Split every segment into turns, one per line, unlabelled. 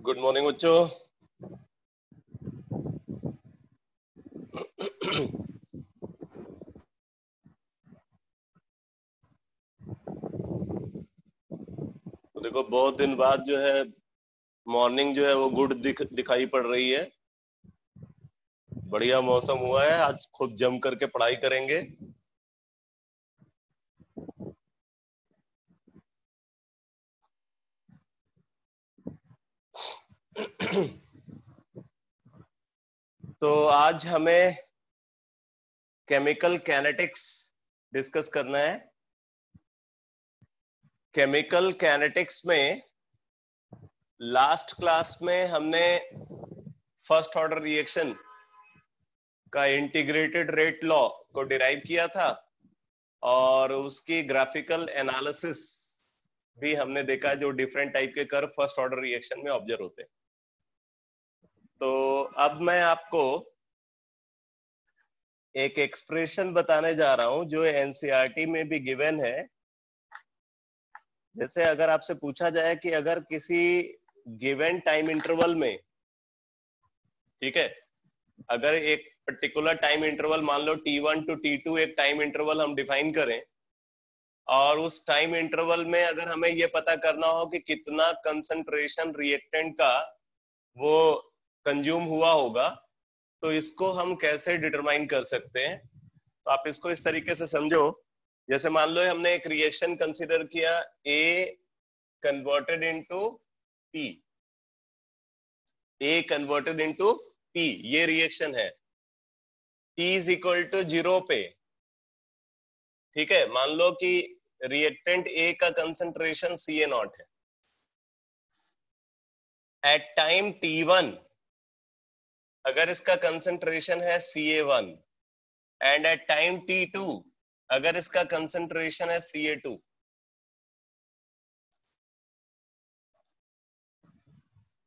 Good morning बच्चों। तो देखो बहुत दिन बाद जो है मॉर्निंग जो है वो गुड दिखाई पड़ रही है। बढ़िया मौसम हुआ है, आज खूब जम करके पढ़ाई करेंगे। तो आज हमें केमिकल कैनेटिक्स डिस्कस करना है। केमिकल कैनेटिक्स में लास्ट क्लास में हमने फर्स्ट ऑर्डर रिएक्शन का इंटीग्रेटेड रेट लॉ को डिराइव किया था और उसकी ग्राफिकल एनालिसिस भी हमने देखा, जो डिफरेंट टाइप के कर्व फर्स्ट ऑर्डर रिएक्शन में ऑब्जर्व होते हैं। तो अब मैं आपको एक एक्सप्रेशन बताने जा रहा हूं जो एनसीईआरटी में भी गिवन है। जैसे अगर आपसे पूछा जाए कि अगर किसी गिवन टाइम इंटरवल में, ठीक है, अगर एक पर्टिकुलर टाइम इंटरवल मान लो T1 टू T2 एक टाइम इंटरवल हम डिफाइन करें और उस टाइम इंटरवल में अगर हमें ये पता करना हो कि कितना कंसंट्रेशन रिएक्टेंट का वो कंज्यूम हुआ होगा, तो इसको हम कैसे डिटरमाइन कर सकते हैं। तो आप इसको इस तरीके से समझो, जैसे मान लो हमने एक रिएक्शन कंसीडर किया A converted into P, A converted into P, ये रिएक्शन है T इज इक्वल टू 0 पे। ठीक है, मान लो कि रिएक्टेंट A का कंसंट्रेशन CA0 है। एट टाइम T1 अगर इसका कंसंट्रेशन है CA1 and at time T2 अगर इसका कंसंट्रेशन है CA2।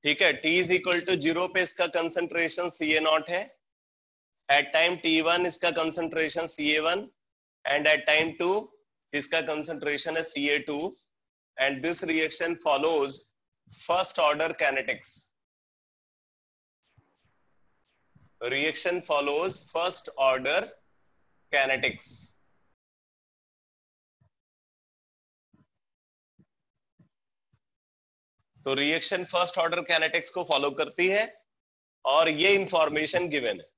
ठीक है, T इज इक्वल टू 0 पे इसका कंसंट्रेशन CA0 है, एट टाइम T1 इसका concentration CA1 and at time 2 इसका कंसंट्रेशन है CA2 and this reaction follows first order kinetics. Reaction follows first order kinetics. तो रिएक्शन फर्स्ट ऑर्डर काइनेटिक्स को follow करती है और ये इंफॉर्मेशन गिवन है।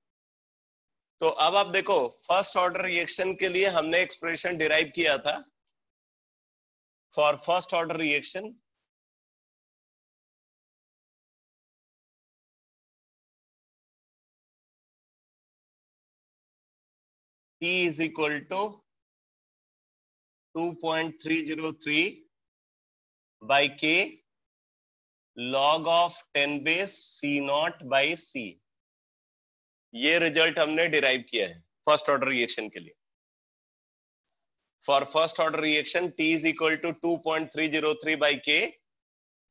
तो अब आप देखो, फर्स्ट ऑर्डर रिएक्शन के लिए हमने एक्सप्रेशन डिराइव किया था for first order reaction. T is equal to 2.303 by K log of 10 base C0 by C। ये रिजल्ट हमने डिराइव किया है फर्स्ट ऑर्डर रिएक्शन के लिए। For first order reaction T is equal to 2.303 by K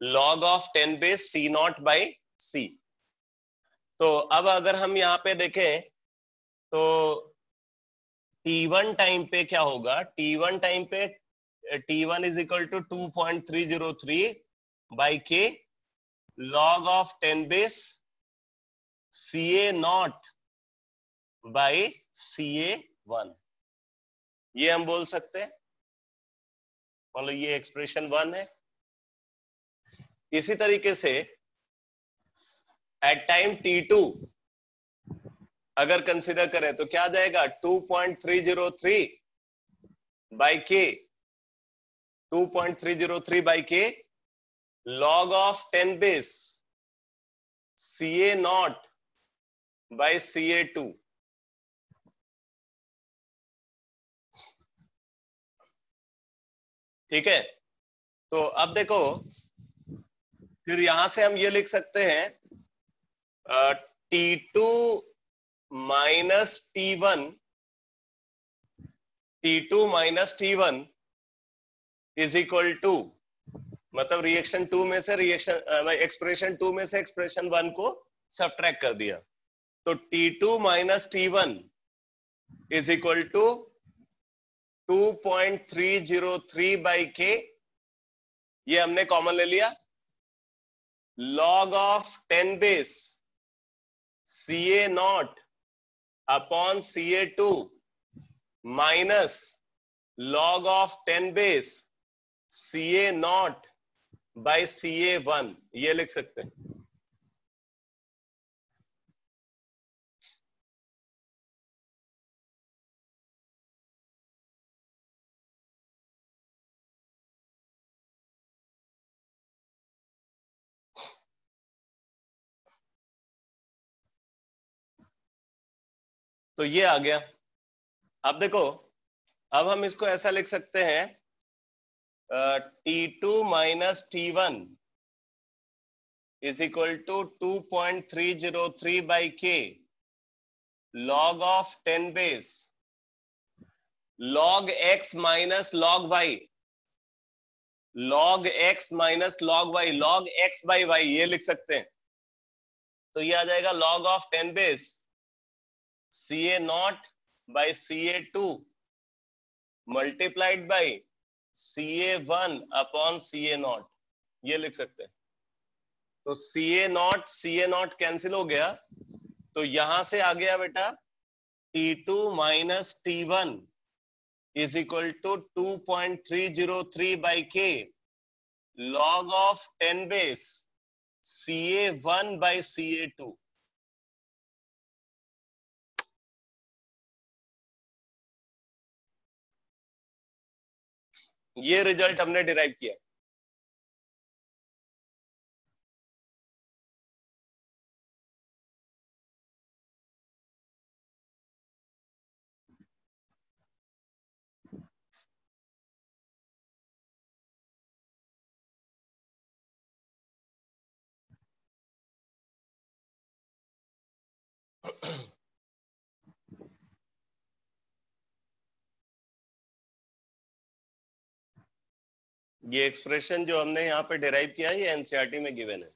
log of 10 base C0 by C। तो अब अगर हम यहाँ पे देखें तो T1 टाइम पे क्या होगा, T1 टाइम पे T1 is equal to 2.303 by K log of 10 base CA0 by CA1। ये हम बोल सकते हैं, मान लो ये एक्सप्रेशन 1 है। इसी तरीके से एट टाइम T2 अगर कंसीडर करें तो क्या जाएगा, 2.303 बाई के 2.303 बाई के log of 10 base CA0 by CA2। ठीक है, तो अब देखो फिर यहां से हम ये लिख सकते हैं T2 minus T1 is equal to, मतलब रिएक्शन 2 में से एक्सप्रेशन 2 में से एक्सप्रेशन 1 को सब्ट्रैक्ट कर दिया, तो T2 minus T1 is equal to 2.303 by K, ये हमने कॉमन ले लिया log of 10 base CA naught upon CA2 minus log of 10 base CA naught by CA1, ये लिख सकते हैं। तो ये आ गया। अब देखो, अब हम इसको ऐसा लिख सकते हैं, T2 minus T1 is equal to 2.303 by K log of 10 base log x minus log y, log x minus log y, log x by y, ये लिख सकते हैं। तो ये आ जाएगा log of 10 base CA naught by CA2 multiplied by CA1 upon CA naught, ये लिख सकते हैं। तो CA naught कैंसिल हो गया, तो यहां से आ गया बेटा T2 minus T1 is equal to 2.303 by K log of 10 base CA1 by CA2। ये रिजल्ट हमने डिराइव किया। ये एक्सप्रेशन जो हमने यहाँ पे डिराइव किया है, ये एनसीईआरटी में गिवन है।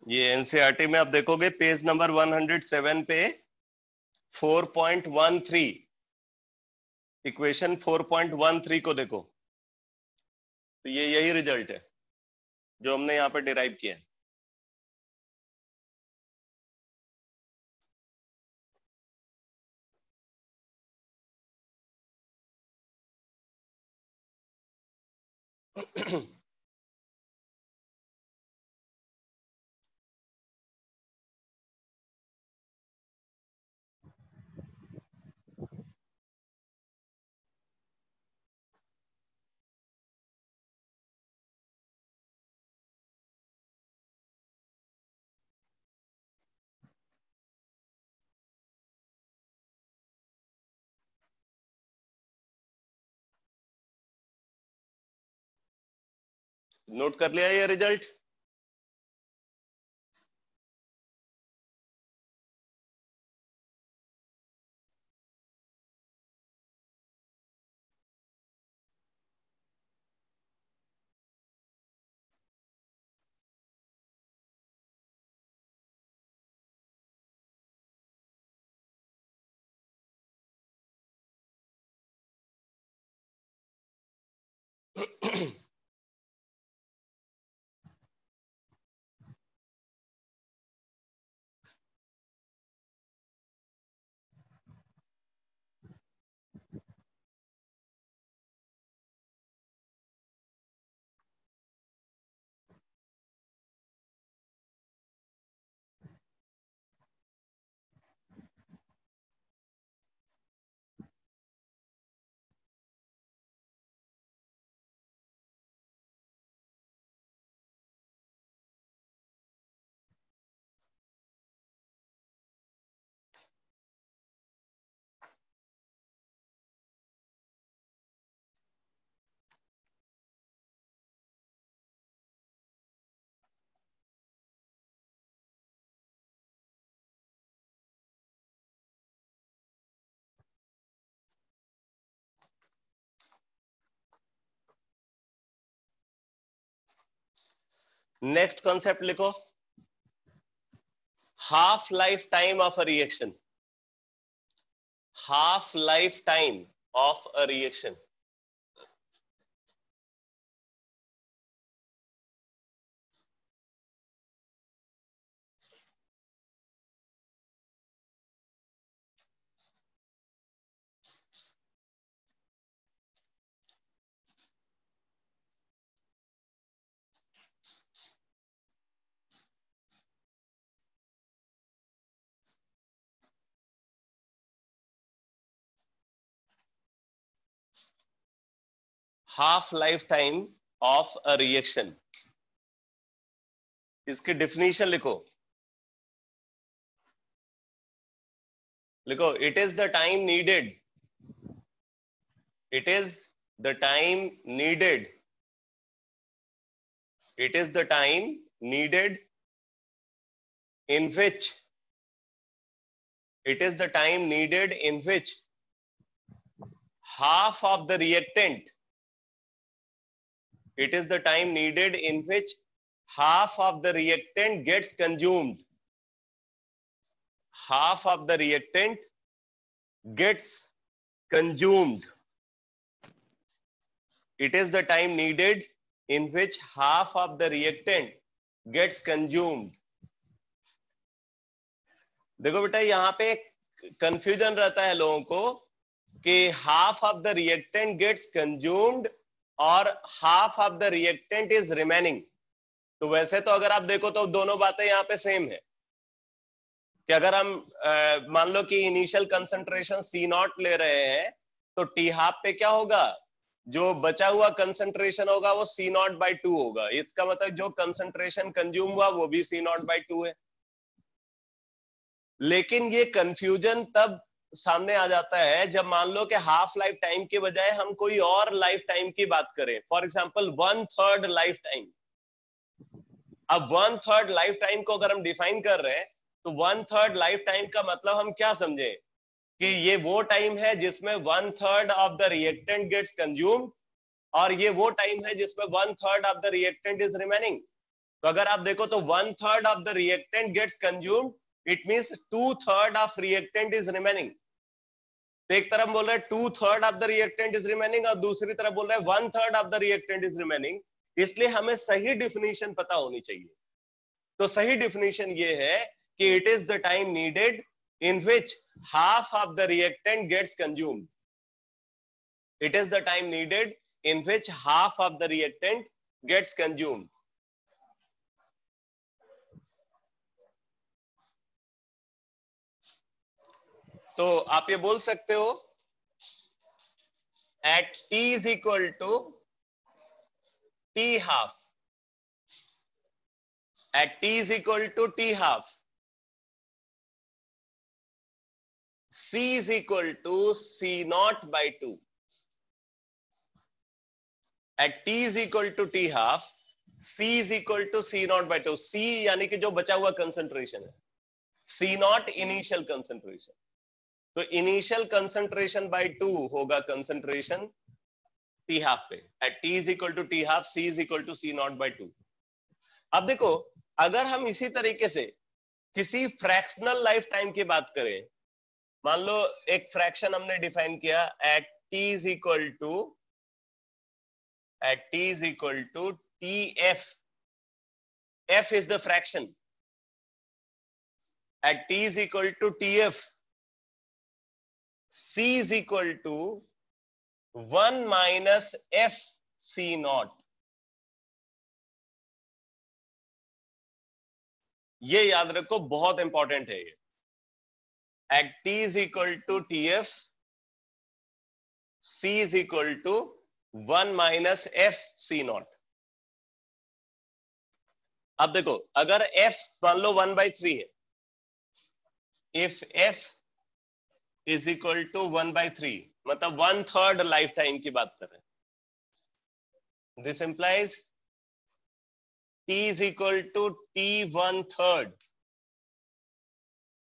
ये एनसीईआरटी में आप देखोगे पेज नंबर 107 पे 4.13 इक्वेशन 4.13 को देखो, तो ये यही रिजल्ट है जो हमने यहाँ पे डिराइव किया है। नोट कर लिया ये रिजल्ट? नेक्स्ट कॉन्सेप्ट लिखो, half life time of a reaction, half life time of a reaction. Half life time of a reaction, इसकी डिफिनीशन लिखो, लिखो, it is the time needed, it is the time needed, it is the time needed in which, it is the time needed in which half of the reactant, it is the time needed in which half of the reactant gets consumed, half of the reactant gets consumed, it is the time needed in which half of the reactant gets consumed। देखो बेटा, यहाँ पे confusion रहता है लोगों को कि half of the reactant gets consumed और half of the reactant is remaining. तो वैसे तो अगर आप देखो तो दोनों बातें यहाँ पे सेम है कि अगर हम मान लो कि इनिशियल कंसंट्रेशन C0 ले रहे हैं तो टी हाफ पे क्या होगा, जो बचा हुआ कंसंट्रेशन होगा वो C0/2 होगा। इसका मतलब जो कंसंट्रेशन कंज्यूम हुआ वो भी C0/2 है। लेकिन ये कंफ्यूजन तब सामने आ जाता है जब मान लो कि हाफ लाइफ टाइम के बजाय हम कोई और लाइफ टाइम की बात करें, फॉर एग्जांपल 1/3 लाइफ टाइम। अब 1/3 लाइफ टाइम को अगर हम डिफाइन कर रहे हैं तो 1/3 लाइफ टाइम का मतलब हम क्या समझे कि ये वो टाइम है जिसमें 1/3 of the reactant gets consumed और ये वो टाइम है जिसमें 1/3 of the reactant is remaining. तो अगर आप देखो तो 1/3 of the reactant gets consumed, it means 2/3 of reactant is remaining. तो एक तरफ बोल रहे हैं 2/3 of the reactant is remaining और दूसरी तरफ बोल रहे हैं 1/3 of the reactant is remaining. इसलिए हमें सही डिफिनीशन पता होनी चाहिए। तो सही डिफिनीशन ये है कि it is the time needed in which half of the reactant gets consumed, it is the time needed in which half of the reactant gets consumed. तो आप ये बोल सकते हो at t is equal to t half, at t is equal to t half, c is equal to C0/2, at t is equal to t half, c is equal to C0/2। c यानी कि जो बचा हुआ concentration है, C0 initial concentration, तो initial concentration bye 2 होगा concentration T half पे, eight t is equal to t half, c is equal to C0/2। अब देखो, अगर हम इसी तरीके से किसी फ्रैक्शनल लाइफ टाइम की बात करें, मान लो एक फ्रैक्शन हमने डिफाइन किया eight t is equal to tf, f is the fraction, at t is equal to tf, c is equal to 1 minus f C0। ये याद रखो, बहुत इंपॉर्टेंट है ये। At t is equal to tf, c is equal to 1 minus f C0। अब देखो, अगर f मान लो 1/3 है, if f is equal to 1/3 मतलब 1/3 लाइफ टाइम की बात कर रहे हैं, this implies t is equal to t 1/3,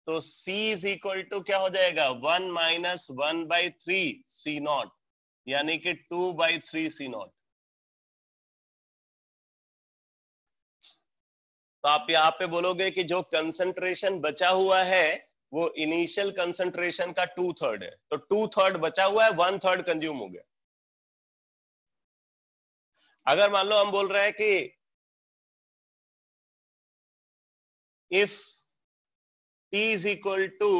तो c is equal to क्या हो जाएगा, 1 minus 1/3 C0 यानी कि 2/3 C0। तो आप यहाँ पे बोलोगे कि जो कंसंट्रेशन बचा हुआ है वो इनिशियल कंसंट्रेशन का 2/3 है, तो 2/3 बचा हुआ है, 1/3 कंज्यूम हो गया। अगर मान लो हम बोल रहे हैं कि if T is equal to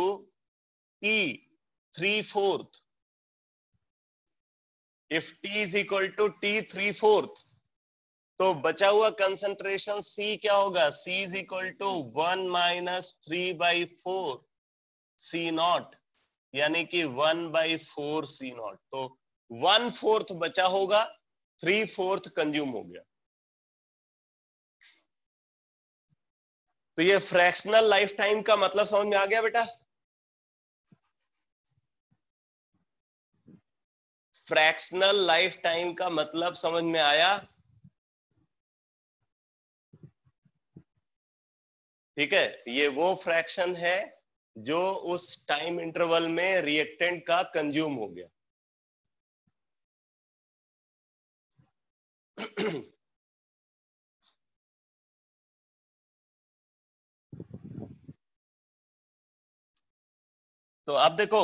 T 3/4, if T is equal to T 3/4, तो बचा हुआ कंसंट्रेशन C क्या होगा? C is equal to 1 minus 3/4 C not, यानी कि 1/4 C नॉट। तो 1/4 बचा होगा, 3/4 कंज्यूम हो गया। तो ये फ्रैक्शनल लाइफ टाइम का मतलब समझ में आ गया बेटा? फ्रैक्शनल लाइफ टाइम का मतलब समझ में आया? ठीक है, ये वो फ्रैक्शन है जो उस टाइम इंटरवल में रिएक्टेंट का कंज्यूम हो गया। तो अब देखो,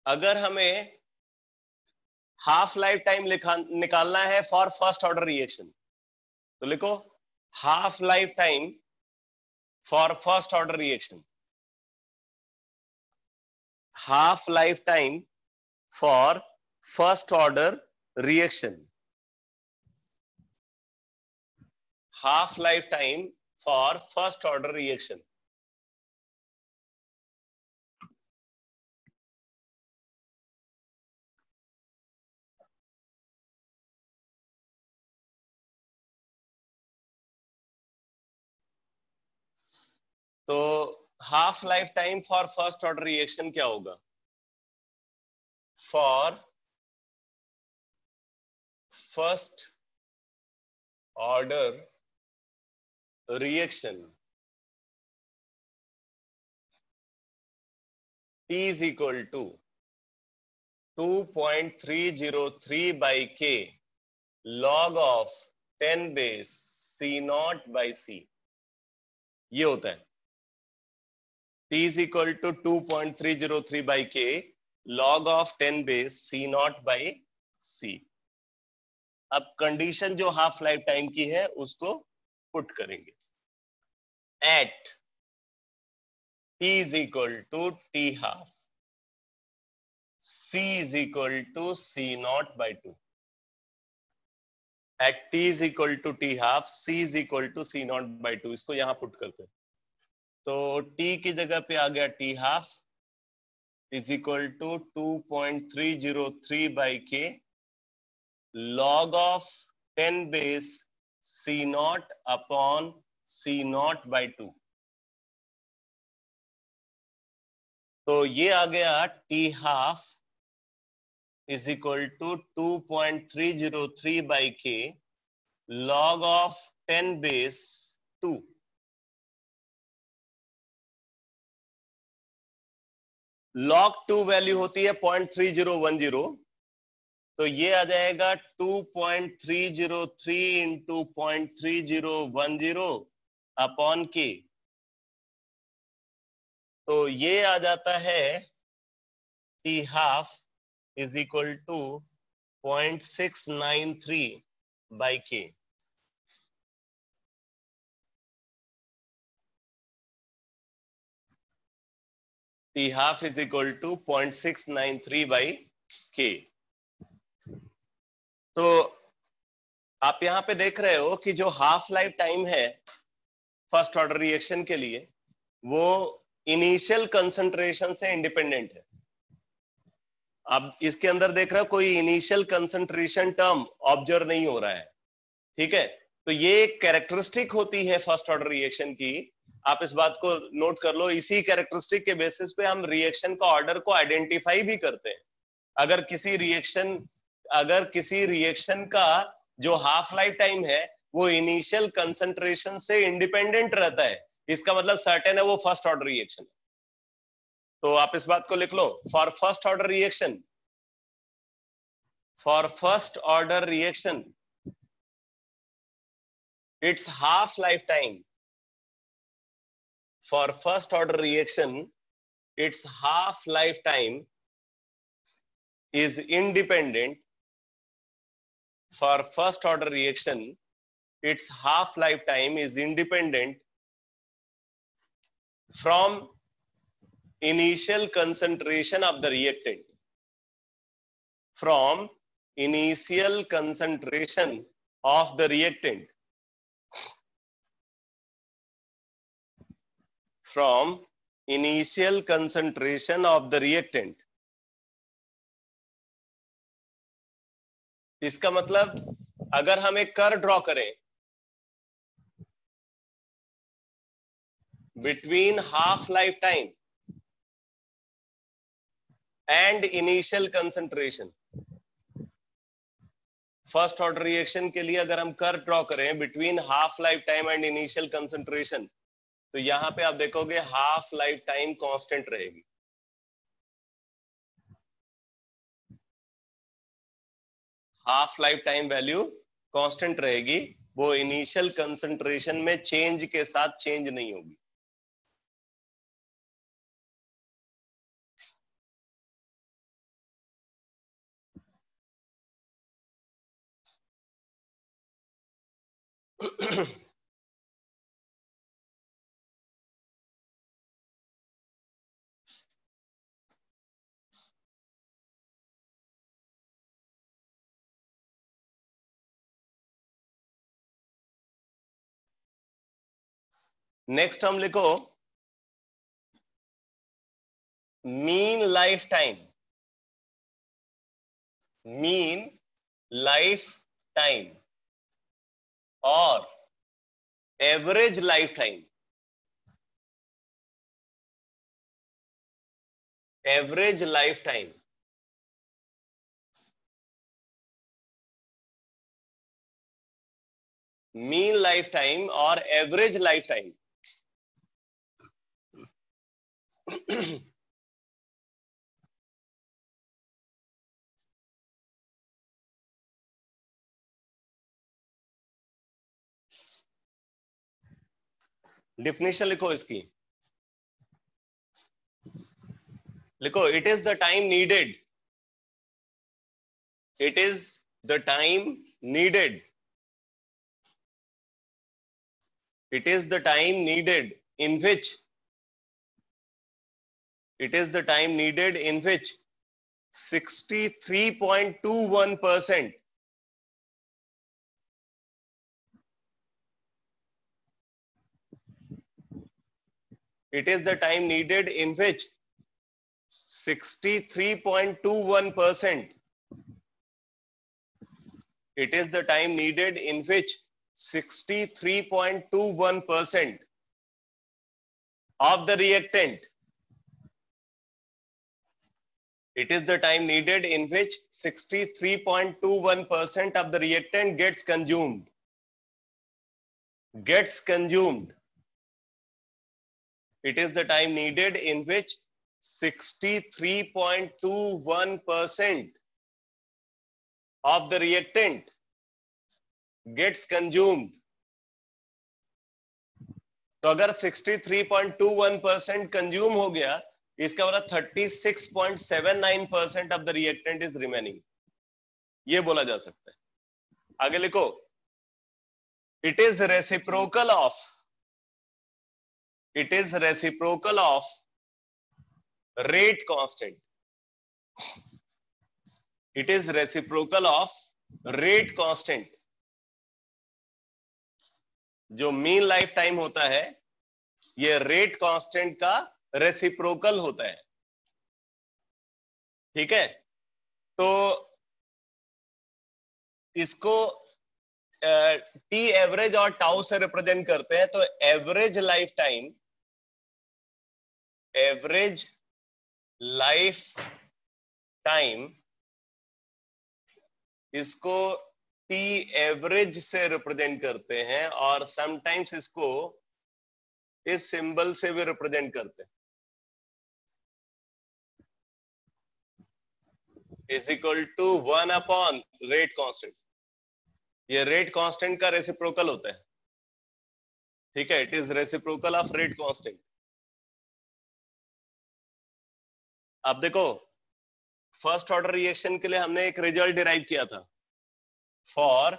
अगर हमें हाफ लाइफ टाइम निकालना है फॉर फर्स्ट ऑर्डर रिएक्शन, तो लिखो half life time for first order reaction, half life time for first order reaction, half life time for first order reaction. तो half life time for first order reaction क्या होगा? For first order reaction T is equal to 2.303 by K log of 10 base C naught by C, ये होता है। T is equal to 2.303 by K log of 10 base C naught by C। अब condition जो half life time की है उसको put करेंगे। At T is equal to T half, C is equal to C naught by 2। At T is equal to T half, C is equal to C naught by 2। इसको यहां put करते हैं, तो T की जगह पे आ गया T half is equal to 2.303 by K log of 10 base C naught upon C naught by 2। तो ये आ गया T half is equal to 2.303 by K log of 10 base 2। log 2 value होती है 0.3010, तो ये आ जाएगा 2.303 इंटू 0.3010 अपॉन के। तो ये आ जाता है T half is equal to 0.693 by K. T half is equal to 0.693 by K। तो आप यहां पे देख रहे हो कि जो हाफ लाइफ टाइम है फर्स्ट ऑर्डर रिएक्शन के लिए वो इनिशियल कंसंट्रेशन से इंडिपेंडेंट है। अब इसके अंदर देख रहे हो कोई इनिशियल कंसंट्रेशन टर्म ऑब्जर्व नहीं हो रहा है, ठीक है। तो ये एक कैरेक्टरिस्टिक होती है फर्स्ट ऑर्डर रिएक्शन की, आप इस बात को नोट कर लो। इसी कैरेक्टरिस्टिक के बेसिस पे हम रिएक्शन का ऑर्डर को आइडेंटिफाई भी करते हैं। अगर किसी रिएक्शन का जो हाफ लाइफ टाइम है वो इनिशियल कंसंट्रेशन से इंडिपेंडेंट रहता है, इसका मतलब सर्टेन है वो फर्स्ट ऑर्डर रिएक्शन। तो आप इस बात को लिख लो, for first order reaction it's half life time for first order reaction its half lifetime is independent. For first order reaction its half lifetime is independent from initial concentration of the reactant. From initial concentration of the reactant. From initial concentration of the reactant. इसका मतलब अगर हम एक curve draw करें between half lifetime and initial concentration, first order reaction के लिए अगर हम कर्व ड्रॉ करें between half life time and initial concentration, तो यहां पे आप देखोगे हाफ लाइफ टाइम कांस्टेंट रहेगी. Half life time value constant रहेगी, वो इनिशियल कंसंट्रेशन में चेंज के साथ चेंज नहीं होगी. नेक्स्ट हम लिखो mean life time. Mean life time और average life time. Average life time mean life time और एवरेज लाइफ टाइम. डिफिनेशन लिखो इसकी. लिखो it is the time needed. It is the time needed. It is the time needed in which it is the time needed in which 63.21% it is the time needed in which 63.21% it is the time needed in which 63.21% of the reactant. It is the time needed in which 63.21% of the reactant gets consumed. Gets consumed. It is the time needed in which 63.21% of the reactant gets consumed. तो अगर 63.21% consume हो गया, इसका मतलब 36.79% of the reactant is remaining. ये बोला जा सकता है. आगे लिखो it is reciprocal of. It is reciprocal of rate constant. It is reciprocal of rate constant. जो मीन लाइफ टाइम होता है ये रेट कांस्टेंट का रेसिप्रोकल होता है. ठीक है, तो इसको टी एवरेज और टाउ से रिप्रेजेंट करते हैं. तो एवरेज लाइफ टाइम इसको टी एवरेज से रिप्रेजेंट करते हैं और समटाइम्स इसको इस सिंबल से भी रिप्रेजेंट करते हैं. Is equal to 1 upon rate constant. ये रेट कांस्टेंट का रेसिप्रोकल होता है. ठीक है, it is reciprocal of rate constant. अब देखो, फर्स्ट ऑर्डर रिएक्शन के लिए हमने एक रिजल्ट डिराइव किया था। For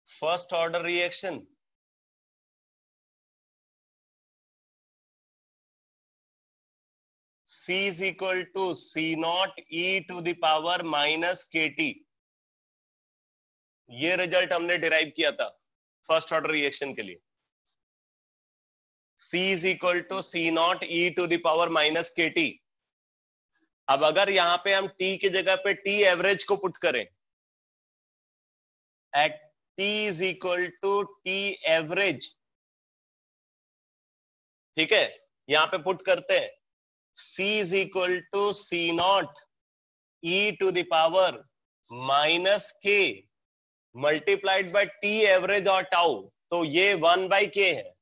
first order reaction C is equal to C naught e to the power minus KT, ये रिजल्ट हमने डिराइव किया था फर्स्ट ऑर्डर रिएक्शन के लिए। C is equal to C naught e to the power minus KT। अब अगर यहां पे हम T की जगह पे T एवरेज को पुट करें, at T is equal to T average, ठीक है, यहां पे पुट करते हैं C is equal to C naught e to the power minus K multiplied by T average और टाउ, तो ये 1/K है।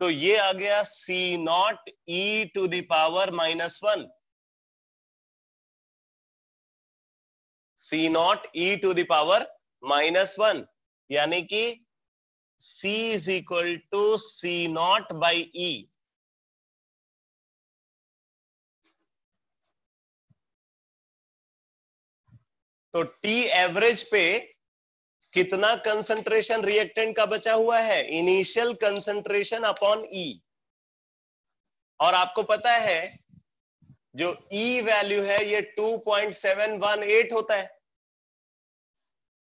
तो ये आ गया C naught e to the power -1, C naught e to the power -1, यानी कि C is equal to C naught by E। तो T एवरेज पे कितना कंसंट्रेशन रिएक्टेंट का बचा हुआ है, इनिशियल कंसंट्रेशन अपॉन E। और आपको पता है जो E वैल्यू है ये 2.718 होता है।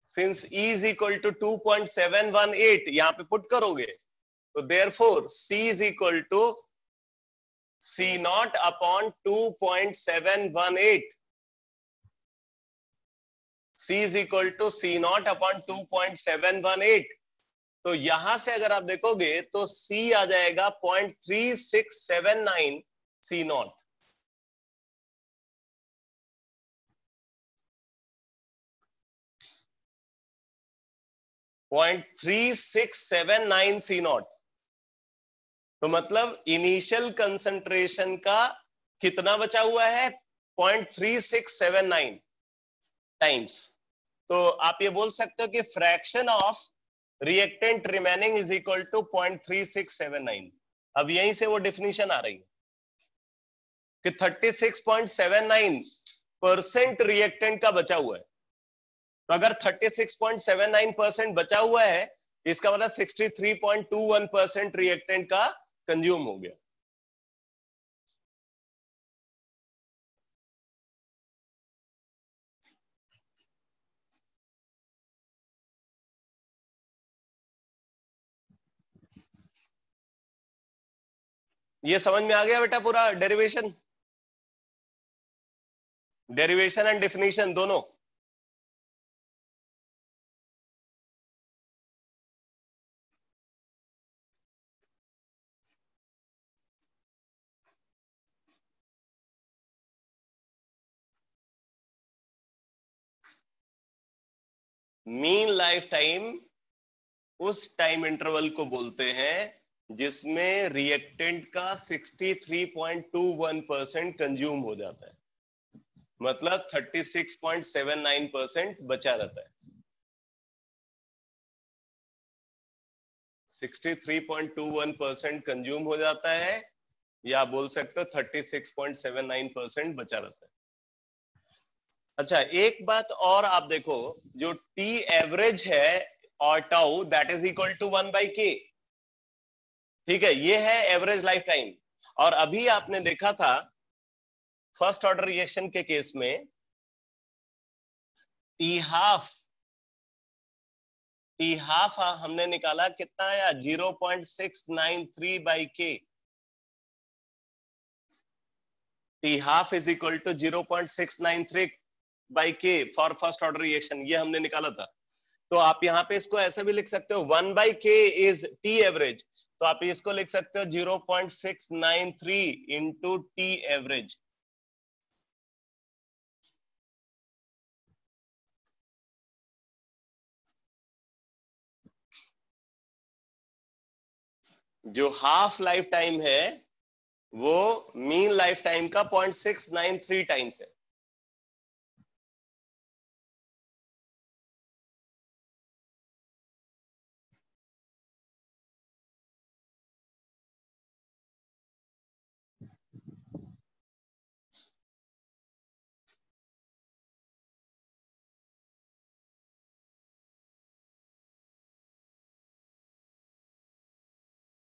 Since E is equal to 2.718 यहां पे पुट करोगे तो therefore C is equal to C naught upon 2.718, C is equal to C naught upon 2.718। तो यहां से अगर आप देखोगे तो C आ जाएगा 0.3679 C naught। .3679 C naught। तो मतलब इनिशियल कंसंट्रेशन का कितना बचा हुआ है, 0.3679 टाइम्स। तो आप ये बोल सकते हो कि fraction of reactant remaining is equal to 0.3679। अब यहीं से वो डेफिनेशन आ रही है कि 36.79% रिएक्टेंट का बचा हुआ है। तो अगर 36.79% बचा हुआ है, इसका मतलब 63.21% रिएक्टेंट का कंज्यूम हो गया। ये समझ में आ गया बेटा पूरा डेरिवेशन, डेरिवेशन एंड डेफिनेशन दोनों। मीन लाइफ टाइम उस टाइम इंटरवल को बोलते हैं जिसमें रिएक्टेंट का 63.21% कंज्यूम हो जाता है, मतलब 36.79% बचा रहता है। 63.21% कंज्यूम हो जाता है, या बोल सकते हो 36.79% बचा रहता है। अच्छा, एक बात और आप देखो, जो टी एवरेज है और tau that is equal to 1/K, ठीक है, ये है एवरेज लाइफ टाइम। और अभी आपने देखा था फर्स्ट ऑर्डर रिएक्शन के केस में टी हाफ हमने निकाला कितना आया, 0.693/K। T half is equal to 0.693/K for first order reaction, ये हमने निकाला था। तो आप यहाँ पे इसको ऐसे भी लिख सकते हो 1/K इज टी एवरेज, तो आप इसको लिख सकते हो 0.693 इंटू टी एवरेज। जो हाफ लाइफ टाइम है वो मीन लाइफ टाइम का 0.693 टाइम्स है।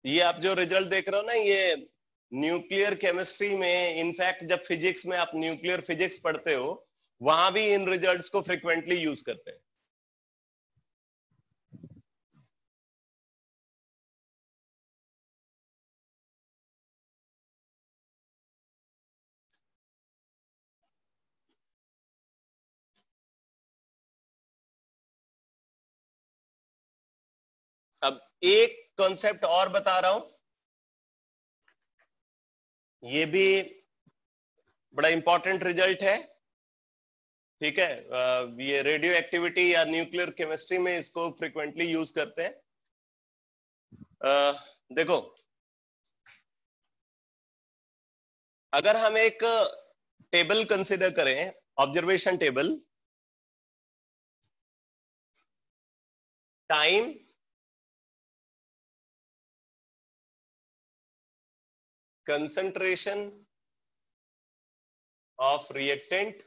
ये आप जो रिजल्ट देख रहे हो ना, ये न्यूक्लियर केमिस्ट्री में, इनफैक्ट जब फिजिक्स में आप न्यूक्लियर फिजिक्स पढ़ते हो वहां भी इन रिजल्ट्स को फ्रिक्वेंटली यूज करते हैं। अब एक कॉन्सेप्ट और बता रहा हूं, ये भी बड़ा इंपॉर्टेंट रिजल्ट है, ठीक है। ये रेडियो एक्टिविटी या न्यूक्लियर केमिस्ट्री में इसको फ्रिक्वेंटली यूज करते हैं। देखो, अगर हम एक टेबल कंसिडर करें, observation table, time, concentration of reactant,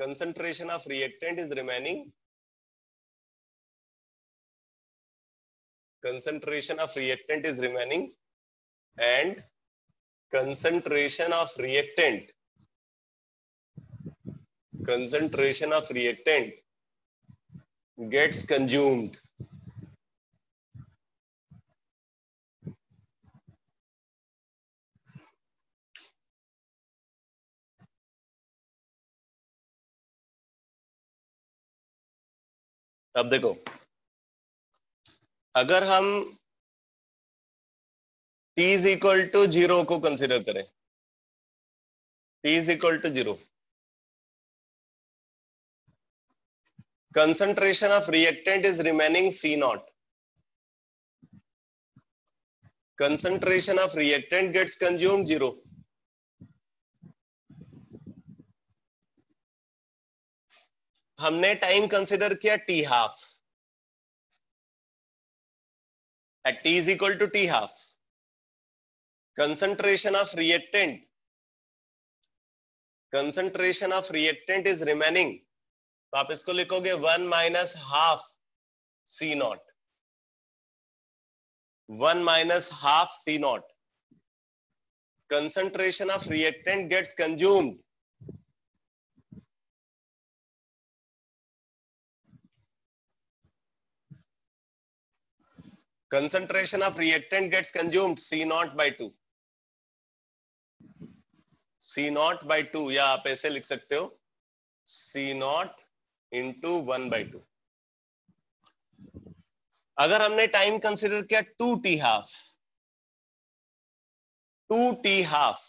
concentration of reactant is remaining, concentration of reactant is remaining, and concentration of reactant, concentration of reactant gets consumed. अब देखो, अगर हम t is equal to 0 को consider करें, t is equal to 0, concentration of reactant is remaining C naught, concentration of reactant gets consumed 0. हमने time consider किया t half, at t is equal to t half, concentration of reactant is remaining, तो आप इसको लिखोगे 1 minus half C naught, 1 minus half C naught, concentration of reactant gets consumed, concentration of reactant gets consumed C naught by 2, C naught by 2, या आप ऐसे लिख सकते हो C naught into 1 by 2. अगर हमने टाइम कंसिडर किया 2t हाफ, 2t हाफ,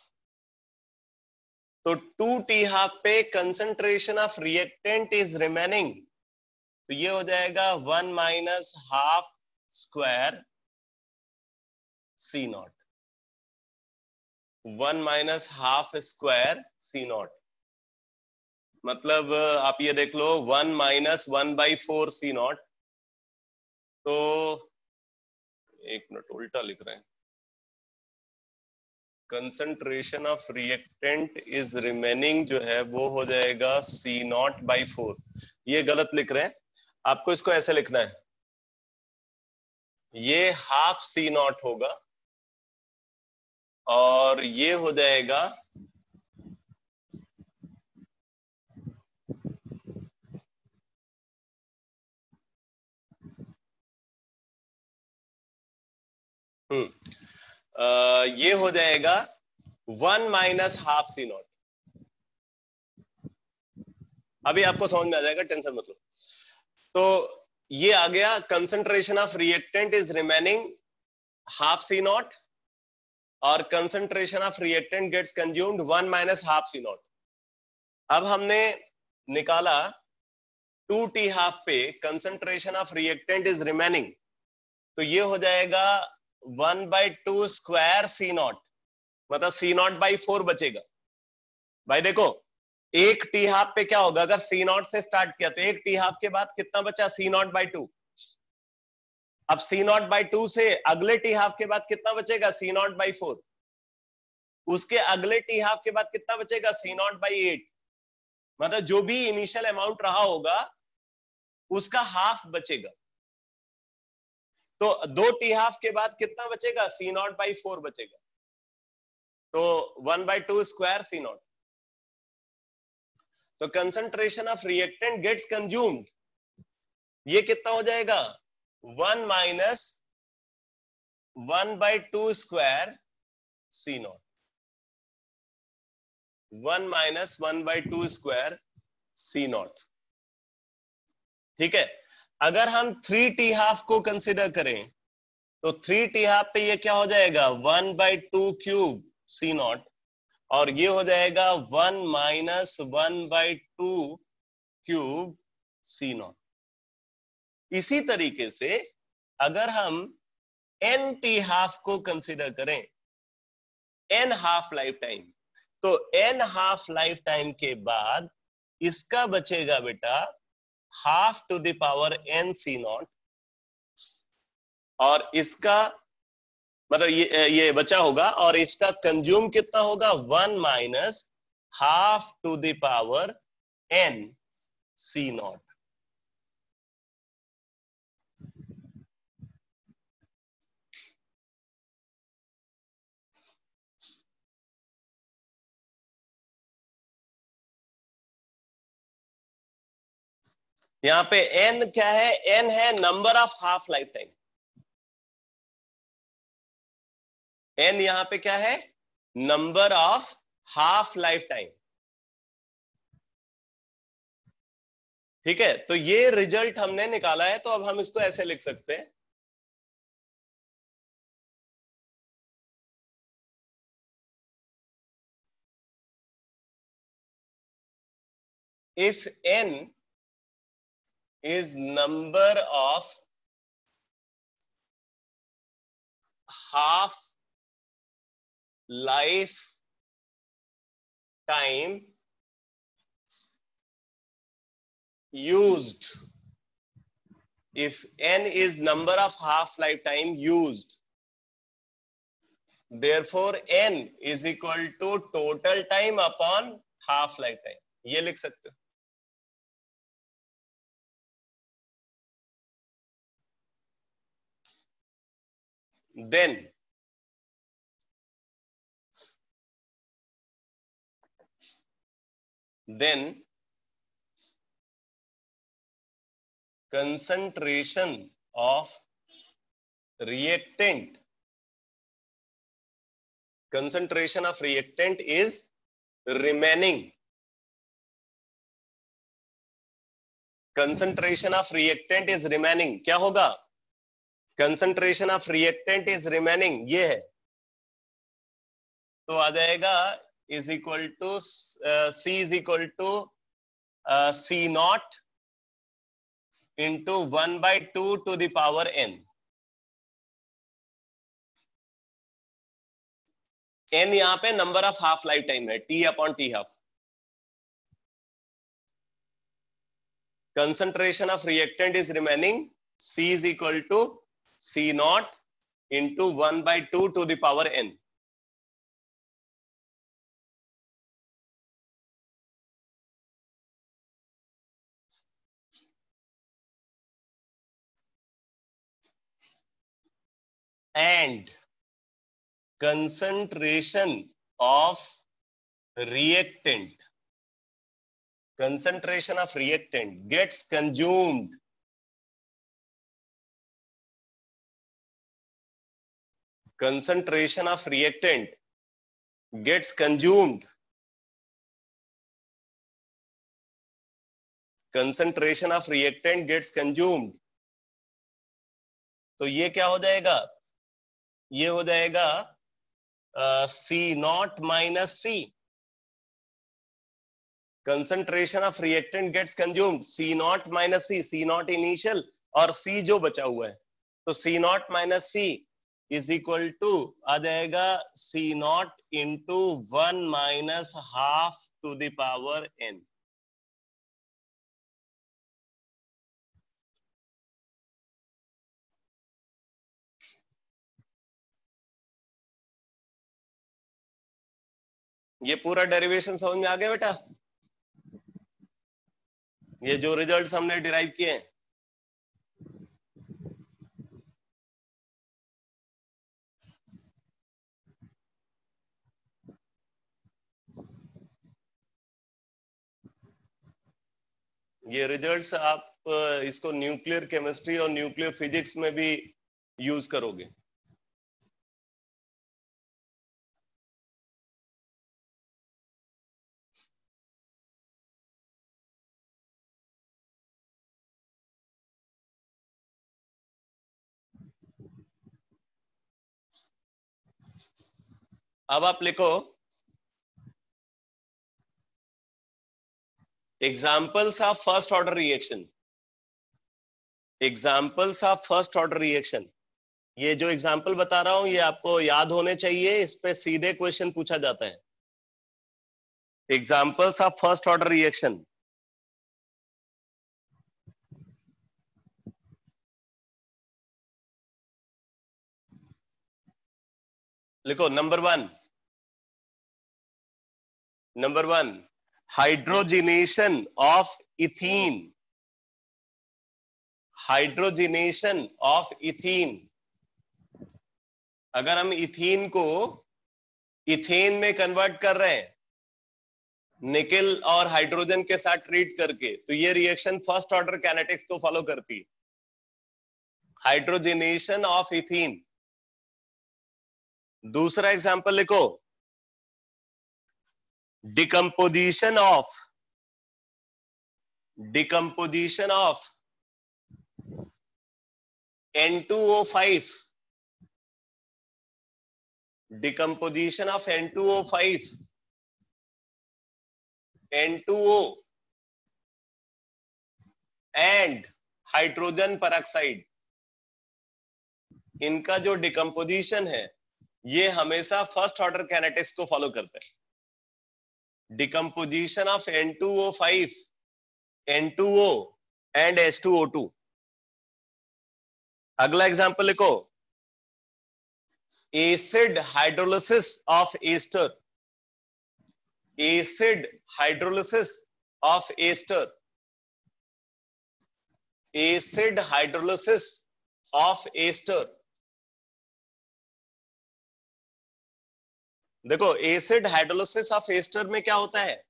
तो 2t हाफ पे concentration of reactant is remaining, तो ये हो जाएगा 1 minus half square C not, 1 minus half square C naught, मतलब आप ये देख लो 1 माइनस 1/4 C नॉट, तो एक मिनट उल्टा लिख रहे हैं, concentration of reactant is remaining जो है वो हो जाएगा C नॉट बाई 4, ये गलत लिख रहे हैं, आपको इसको ऐसे लिखना है, ये हाफ C नॉट होगा और ये हो जाएगा ये हो जाएगा 1 माइनस हाफ C नॉट। अभी आपको समझ में आ जाएगा, टेंशन मत लो। तो ये आ गया concentration of reactant is remaining half C naught और concentration of reactant gets consumed 1 minus half C naught. अब हमने निकाला 2t हाफ पे concentration of reactant is remaining, तो ये हो जाएगा 1/2 स्क्वायर C नॉट, मतलब C नॉट बाई 4 बचेगा। भाई देखो, एक टी हाफ पे क्या होगा, अगर C नॉट से स्टार्ट किया तो एक टी हाफ के बाद कितना बचा, C नॉट बाई 2। अब C नॉट बाई 2 से अगले टी हाफ के बाद कितना बचेगा, C नॉट बाई 4। उसके अगले टी हाफ के बाद कितना बचेगा, C नॉट बाई 8। मतलब जो भी इनिशियल अमाउंट रहा होगा उसका हाफ बचेगा। तो 2 t½ के बाद कितना बचेगा, C0/4 बचेगा, तो 1/2 स्क्वायर C0। तो concentration of reactant gets consumed, ये कितना हो जाएगा, 1 minus 1/2 square C0, 1 minus 1/2 square C0। ठीक है, अगर हम 3t½ को कंसिडर करें तो 3t½ पे ये क्या हो जाएगा, 1/2 क्यूब C0, और ये हो जाएगा 1 माइनस 1/2 क्यूब C0। इसी तरीके से अगर हम n⁻² को कंसिडर करें, n½ लाइफ टाइम, तो n½ लाइफ टाइम के बाद इसका बचेगा बेटा ½ n C0, और इसका मतलब ये बचा होगा, और इसका कंज्यूम कितना होगा, 1 माइनस ½ n C0। यहां पे n क्या है, n है number of half life time, n यहां पे क्या है, number of half life time. ठीक है, तो ये रिजल्ट हमने निकाला है, तो अब हम इसको ऐसे लिख सकते हैं, if n is number of half life time used, if n is number of half lifetime used, therefore n is equal to total time upon half lifetime, ये लिख सकते हो। then concentration of reactant is remaining, concentration of reactant is remaining, क्या होगा, concentration of reactant is remaining ये है, तो आ जाएगा is equal to C is equal to C0 into 1/2 to the power n। n यहां पे number of half life time है, T/T²। concentration of reactant is remaining, C is equal to C0 into 1/2 to the power n। and concentration of reactant gets consumed, concentration of reactant gets consumed, concentration of reactant gets consumed, तो ये क्या हो जाएगा, ये हो जाएगा C0 minus C, concentration of reactant gets consumed, C0 minus C, C0 initial और C जो बचा हुआ है, तो C0 minus C is equal to आ जाएगा C0 into 1 minus half to the power n। ये पूरा डेरिवेशन समझ में आ गया बेटा, ये जो रिजल्ट्स हमने डिराइव किए हैं। ये रिजल्ट्स आप इसको न्यूक्लियर केमिस्ट्री और न्यूक्लियर फिजिक्स में भी यूज करोगे। अब आप लिखो examples of first order reaction. Examples of first order reaction, ये जो एग्जाम्पल बता रहा हूं ये आपको याद होने चाहिए, इस पे सीधे क्वेश्चन पूछा जाता है। Examples of first order reaction, लिखो number one hydrogenation of ethene. Hydrogenation of ethene, अगर हम इथीन को इथेन में कन्वर्ट कर रहे हैं निकेल और हाइड्रोजन के साथ ट्रीट करके, तो ये रिएक्शन फर्स्ट ऑर्डर काइनेटिक्स को फॉलो करती है। Hydrogenation of ethene. दूसरा एग्जांपल लिखो decomposition of N2O5। Decomposition of N2O5, N2O and hydrogen peroxide, इनका जो डिकम्पोजिशन है ये हमेशा फर्स्ट ऑर्डर काइनेटिक्स को फॉलो करता है। Decomposition of N2O5, N2O and H2O2। अगला एग्जांपल लिखो acid hydrolysis of ester. Acid hydrolysis of ester, acid hydrolysis of ester. देखो एसिड हाइड्रोलिसिस ऑफ एस्टर में क्या होता है,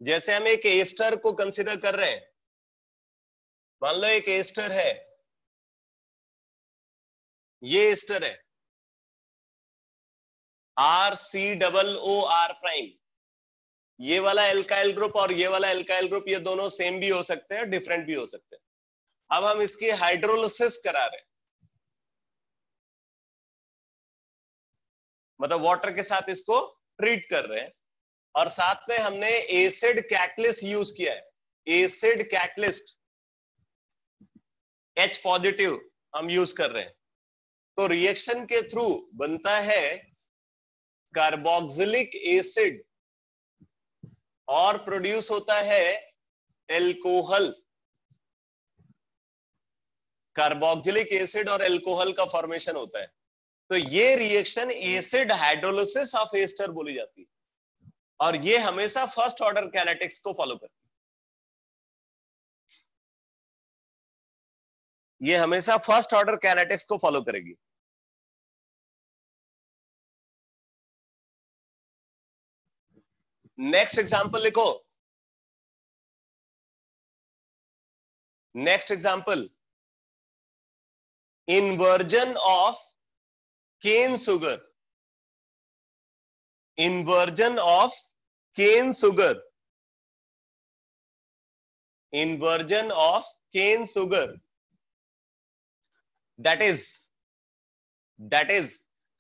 जैसे हम एक एस्टर को कंसीडर कर रहे हैं, मान लो एक एस्टर है, ये एस्टर है RCOOR', ये वाला एल्काइल ग्रुप और ये वाला एल्काइल ग्रुप, ये दोनों सेम भी हो सकते हैं, डिफरेंट भी हो सकते हैं। अब हम इसकी हाइड्रोलिसिस करा रहे हैं, मतलब वाटर के साथ इसको ट्रीट कर रहे हैं, और साथ में हमने एसिड कैटलिस्ट यूज किया है। एसिड कैटलिस्ट H पॉजिटिव हम यूज कर रहे हैं, तो रिएक्शन के थ्रू बनता है कार्बोक्सिलिक एसिड और प्रोड्यूस होता है एल्कोहल। कार्बोक्सिलिक एसिड और एल्कोहल का फॉर्मेशन होता है, तो ये reaction acid hydrolysis of ester बोली जाती है, और ये हमेशा फर्स्ट ऑर्डर काइनेटिक्स को फॉलो करती है। ये हमेशा फर्स्ट ऑर्डर काइनेटिक्स को फॉलो करेगी। नेक्स्ट एग्जांपल लिखो, next example inversion of cane sugar. inversion of cane sugar, inversion of cane sugar, that is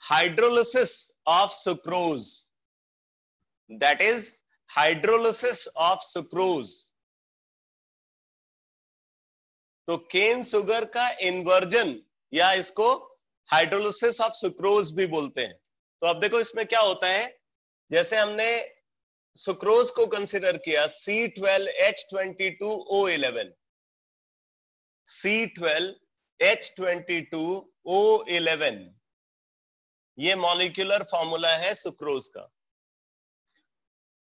hydrolysis of sucrose, that is hydrolysis of sucrose। तो केन sugar का inversion या इसको hydrolysis of sucrose भी बोलते हैं। तो अब देखो इसमें क्या होता है, जैसे हमने सुक्रोज को कंसीडर किया C12H22O11, C12H22O11, ये मॉलिक्यूलर फॉर्मूला है सुक्रोज का।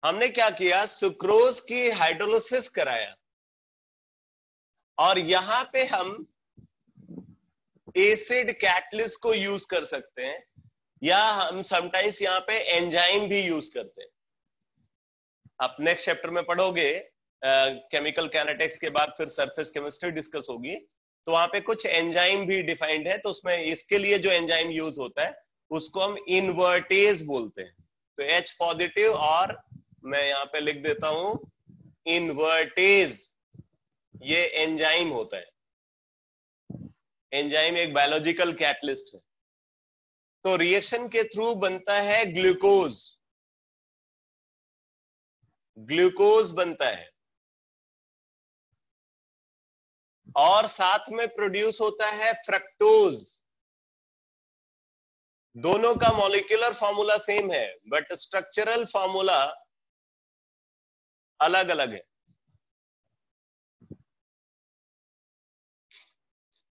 हमने क्या किया, सुक्रोज की हाइड्रोलिसिस कराया, और यहां पे हम एसिड कैटलिस्ट को यूज कर सकते हैं, या हम समटाइम्स यहां पे एंजाइम भी यूज करते हैं। आप नेक्स्ट चैप्टर में पढ़ोगे केमिकल कैनेटिक्स के बाद फिर सरफेस केमिस्ट्री डिस्कस होगी, तो वहां पे कुछ एंजाइम भी डिफाइंड है, तो उसमें इसके लिए जो एंजाइम यूज होता है उसको हम इनवर्टेज बोलते हैं। तो H पॉजिटिव, और मैं यहाँ पे लिख देता हूं इनवर्टेज, ये एंजाइम होता है। एंजाइम एक बायोलॉजिकल कैटलिस्ट है। तो रिएक्शन के थ्रू बनता है ग्लूकोज, ग्लूकोज बनता है, और साथ में प्रोड्यूस होता है फ्रक्टोज। दोनों का मॉलिक्यूलर फॉर्मूला सेम है बट स्ट्रक्चरल फॉर्मूला अलग अलग है।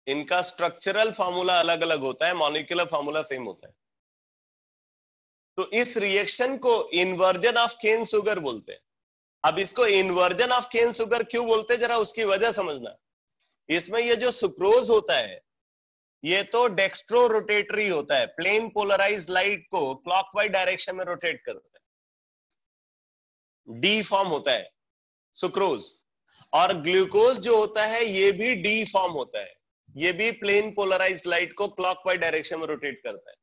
इनका स्ट्रक्चरल फॉर्मूला अलग अलग होता है, मॉलिक्यूलर फॉर्मूला सेम होता है। तो इस रिएक्शन को इन्वर्जन ऑफ केन शुगर बोलते हैं। अब इसको इन्वर्जन ऑफ केन शुगर क्यों बोलते हैं, जरा उसकी वजह समझना। इसमें ये जो सुक्रोज होता है ये तो डेक्स्ट्रो रोटेटरी होता है, प्लेन पोलराइज्ड लाइट को क्लॉकवाइज डायरेक्शन में रोटेट करता है, डी फॉर्म होता है सुक्रोज। और ग्लूकोज जो होता है ये भी डी फॉर्म होता है, ये भी प्लेन पोलराइज्ड लाइट को क्लॉकवाइज डायरेक्शन में रोटेट करता है।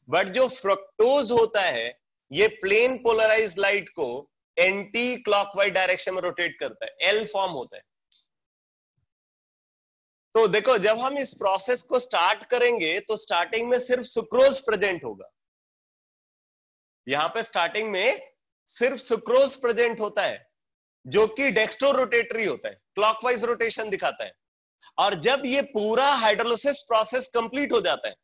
बट जो फ्रक्टोज होता है ये प्लेन पोलराइज्ड लाइट को एंटी क्लॉकवाइज डायरेक्शन में रोटेट करता है, एल फॉर्म होता है। तो देखो जब हम इस प्रोसेस को स्टार्ट करेंगे तो स्टार्टिंग में सिर्फ सुक्रोज प्रेजेंट होगा, यहां पे स्टार्टिंग में सिर्फ सुक्रोज प्रेजेंट होता है जो कि डेक्स्ट्रो रोटेटरी होता है, क्लॉकवाइज रोटेशन दिखाता है। और जब ये पूरा हाइड्रोलिसिस प्रोसेस कंप्लीट हो जाता है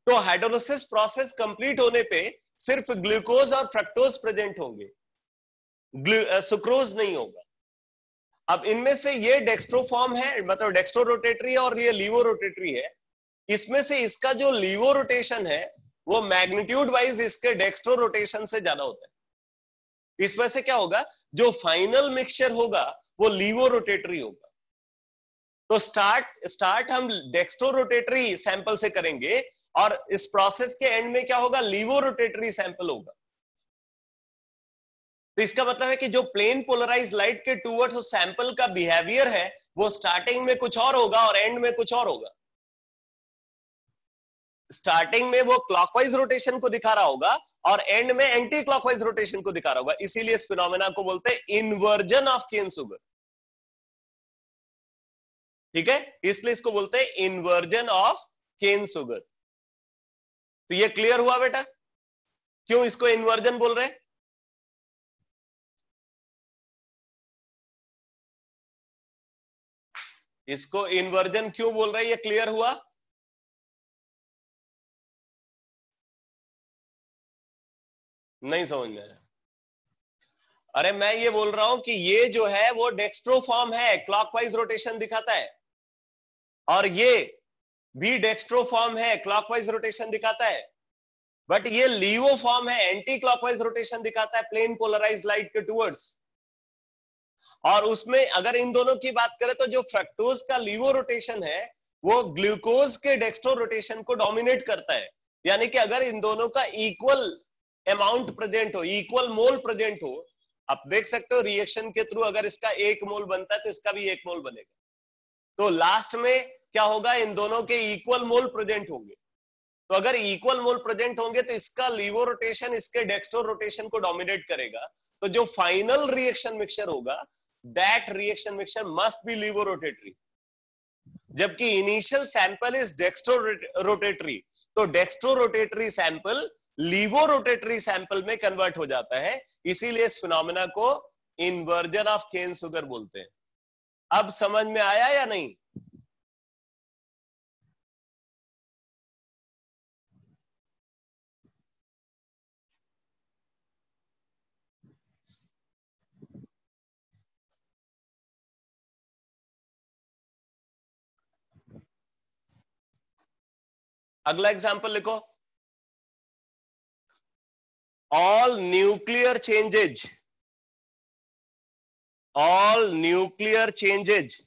तो हाइड्रोलिसिस प्रोसेस कंप्लीट होने पे सिर्फ ग्लूकोज और फ्रक्टोज प्रेजेंट होंगे, सुक्रोज नहीं होगा। अब इनमें से ये डेक्स्ट्रो फॉर्म है, मतलब डेक्स्ट्रो रोटेटरी है, और ये लीवो रोटेटरी है। इसमें से इसका जो लीवो रोटेशन है वो मैग्नीट्यूड वाइज इसके डेक्स्ट्रो रोटेशन से ज्यादा होता है। इसमें से क्या होगा, जो फाइनल मिक्सचर होगा वो लीवो रोटेटरी होगा। तो स्टार्ट हम डेक्स्ट्रो रोटेटरी सैंपल से करेंगे और इस प्रोसेस के एंड में क्या होगा, लीवो रोटेटरी सैंपल होगा। तो इसका मतलब है कि जो प्लेन पोलराइज लाइट के टूवर्ड्स उस सैंपल का बिहेवियर है वो स्टार्टिंग में कुछ और होगा और एंड में कुछ और होगा। स्टार्टिंग में वो क्लॉकवाइज रोटेशन को दिखा रहा होगा और एंड में एंटी क्लॉकवाइज रोटेशन को दिखा रहा होगा। इसीलिए इस फिनोमेना को बोलते हैं इन्वर्जन ऑफ केन शुगर। ठीक है, इसलिए इसको बोलते हैं इन्वर्जन ऑफ केन शुगर। तो ये क्लियर हुआ बेटा, क्यों इसको इन्वर्जन बोल रहे हैं? इसको इन्वर्जन क्यों बोल रहे हैं, ये क्लियर हुआ? नहीं समझ में आया? अरे मैं ये बोल रहा हूं कि ये जो है वो डेक्स्ट्रो फॉर्म है, क्लॉकवाइज रोटेशन दिखाता है, और ये भी डेक्स्ट्रो फॉर्म है, क्लॉकवाइज रोटेशन दिखाता है। बट ये लीवो फॉर्म है, एंटी क्लॉकवाइज रोटेशन दिखाता है प्लेन पोलराइज लाइट के टूवर्ड्स। और उसमें अगर इन दोनों की बात करें तो जो फ्रक्टोज का लीवो रोटेशन है वो ग्लूकोज के डेक्स्ट्रो रोटेशन को डोमिनेट करता है। यानी कि अगर इन दोनों का इक्वल अमाउंट प्रेजेंट हो, इक्वल मोल प्रेजेंट हो, आप देख सकते हो रिएक्शन के थ्रू अगर इसका 1 मोल बनता है तो इसका भी 1 मोल बनेगा। तो लास्ट में क्या होगा, इन दोनों के इक्वल मोल प्रेजेंट होंगे। तो अगर इक्वल मोल प्रेजेंट होंगे तो इसका लीवो रोटेशन इसके डेक्स्ट्रो रोटेशन को डोमिनेट करेगा। तो जो फाइनल रिएक्शन मिक्सचर होगा that reaction mixture must be laevo rotatory, जबकि initial sample is dextro rotatory. तो dextro rotatory sample laevo rotatory sample में कन्वर्ट हो जाता है। इसीलिए इस फिनोमेना को इन्वर्जन ऑफ केन शुगर बोलते हैं। अब समझ में आया या नहीं? अगला एग्जांपल लिखो, all nuclear changes, all nuclear changes,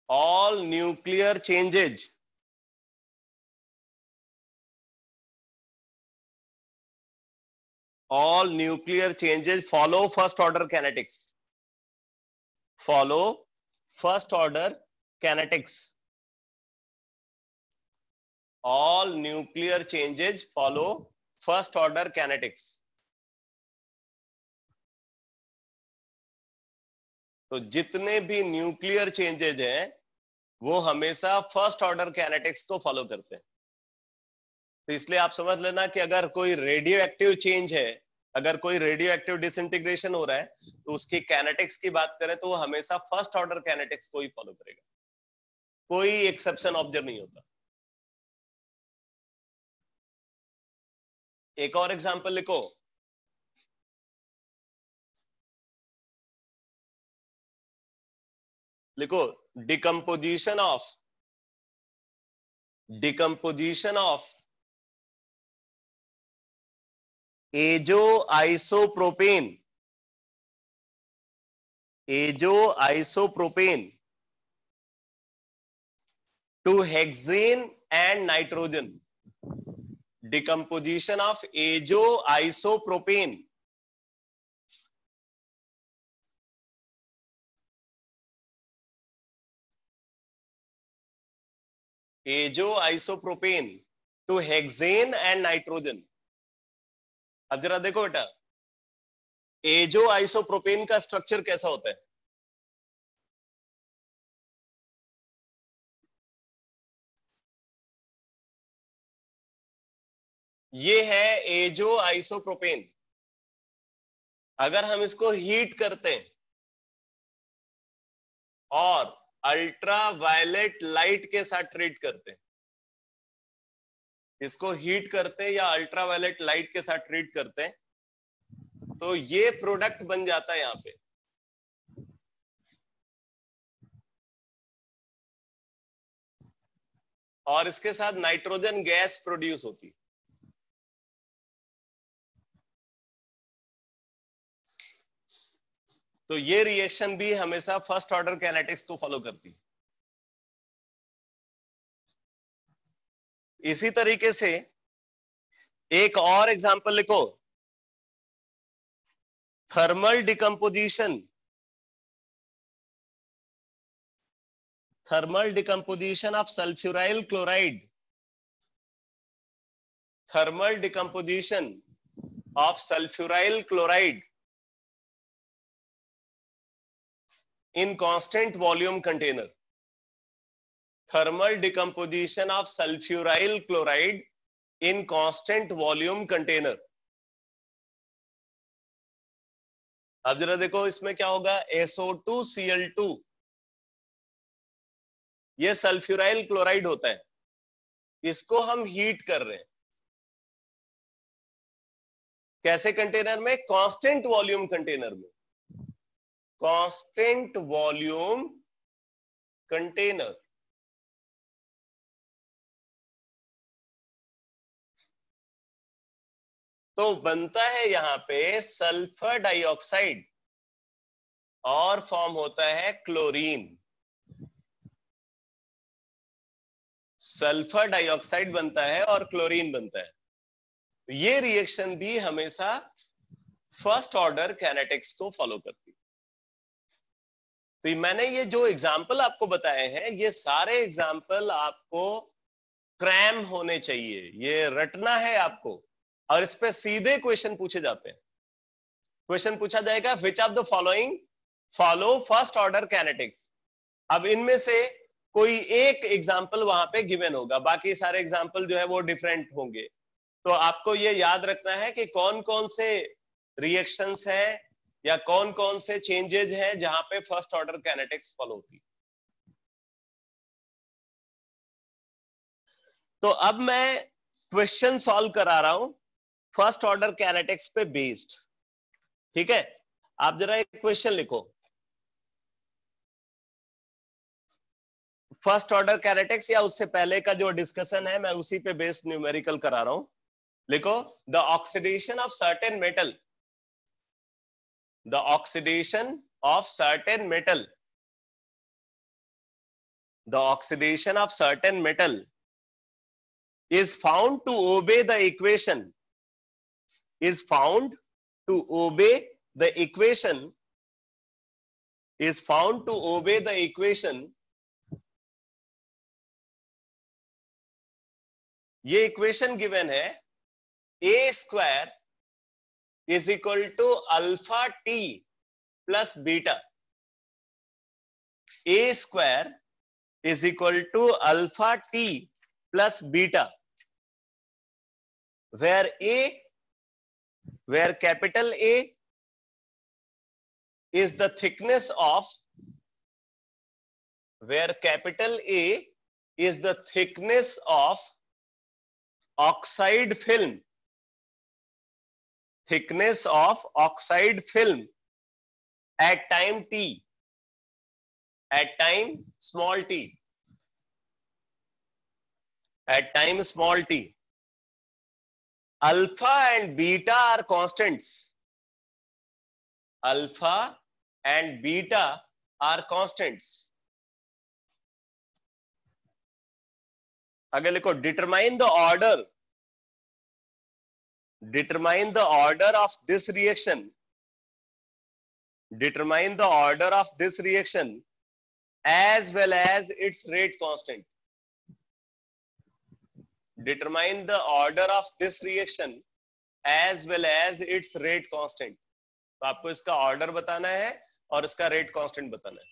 all nuclear changes all nuclear changes follow first order kinetics. Follow first order kinetics. All nuclear changes follow first order kinetics. तो जितने भी न्यूक्लियर चेंजेज हैं वो हमेशा फर्स्ट ऑर्डर कैनेटिक्स को follow करते हैं. तो इसलिए आप समझ लेना कि अगर कोई रेडियो एक्टिव चेंज है, अगर कोई रेडियो एक्टिव डिसइंटीग्रेशन हो रहा है, तो उसकी कैनेटिक्स की बात करें तो वो हमेशा फर्स्ट ऑर्डर कैनेटिक्स को ही फॉलो करेगा, कोई एक्सेप्शन ऑब्जर्व नहीं होता. एक और एग्जांपल लिखो. लिखो decomposition of azo isopropane to hexane and nitrogen. Decomposition of azo isopropane to hexane and nitrogen. अब जरा देखो बेटा, एजो आइसोप्रोपेन का स्ट्रक्चर कैसा होता है? ये है एजो आइसोप्रोपेन. अगर हम इसको हीट करते हैं और अल्ट्रावायलेट लाइट के साथ ट्रीट करते हैं, इसको हीट करते हैं या अल्ट्रावायलेट लाइट के साथ ट्रीट करते हैं, तो ये प्रोडक्ट बन जाता है यहां पे. और इसके साथ नाइट्रोजन गैस प्रोड्यूस होती है. तो ये रिएक्शन भी हमेशा फर्स्ट ऑर्डर कैनेटिक्स को फॉलो करती है. इसी तरीके से एक और एग्जांपल लिखो. Thermal decomposition of sulphuryl chloride. Thermal decomposition of sulphuryl chloride in constant volume container. Thermal decomposition of sulfuryl chloride in constant volume container. अब जरा देखो इसमें क्या होगा. SO2Cl2, ये सल्फ्यूराइल क्लोराइड होता है, इसको हम हीट कर रहे हैं. कैसे कंटेनर में? कांस्टेंट वॉल्यूम कंटेनर में. Constant volume container. तो बनता है यहां पे सल्फर डाइऑक्साइड और फॉर्म होता है क्लोरीन. सल्फर डाइऑक्साइड बनता है और क्लोरीन बनता है. ये रिएक्शन भी हमेशा फर्स्ट ऑर्डर कैनेटिक्स को फॉलो करती है. तो मैंने ये जो एग्जाम्पल आपको बताए हैं, ये सारे एग्जाम्पल आपको क्रैम होने चाहिए, ये रटना है आपको. और इस पे सीधे क्वेश्चन पूछे जाते हैं. क्वेश्चन पूछा जाएगा which of the following follow first order kinetics. अब इनमें से कोई एक एग्जाम्पल वहां पे गिवन होगा, बाकी सारे एग्जाम्पल जो है वो डिफरेंट होंगे. तो आपको ये याद रखना है कि कौन कौन से रिएक्शंस हैं या कौन कौन से चेंजेस हैं जहां पे फर्स्ट ऑर्डर कैनेटिक्स फॉलो होती. तो अब मैं क्वेश्चन सॉल्व करा रहा हूं फर्स्ट ऑर्डर कैनेटिक्स पे बेस्ड. ठीक है, आप जरा एक क्वेश्चन लिखो. फर्स्ट ऑर्डर कैनेटिक्स या उससे पहले का जो डिस्कशन है मैं उसी पे बेस्ड न्यूमेरिकल करा रहा हूं. लिखो the oxidation of certain metal. The oxidation of certain metal. The oxidation of certain metal is found to obey the equation. is found to obey the equation ये इक्वेशन गिवन है a square is equal to alpha T plus beta a square is equal to alpha T plus beta where capital A is the thickness of oxide film at time t, at time small t. Alpha and beta are constants. आगे लिखो determine the order of this reaction as well as its rate constant. Determine the order of this reaction as well as its rate constant. तो आपको इसका order बताना है और इसका rate constant बताना है.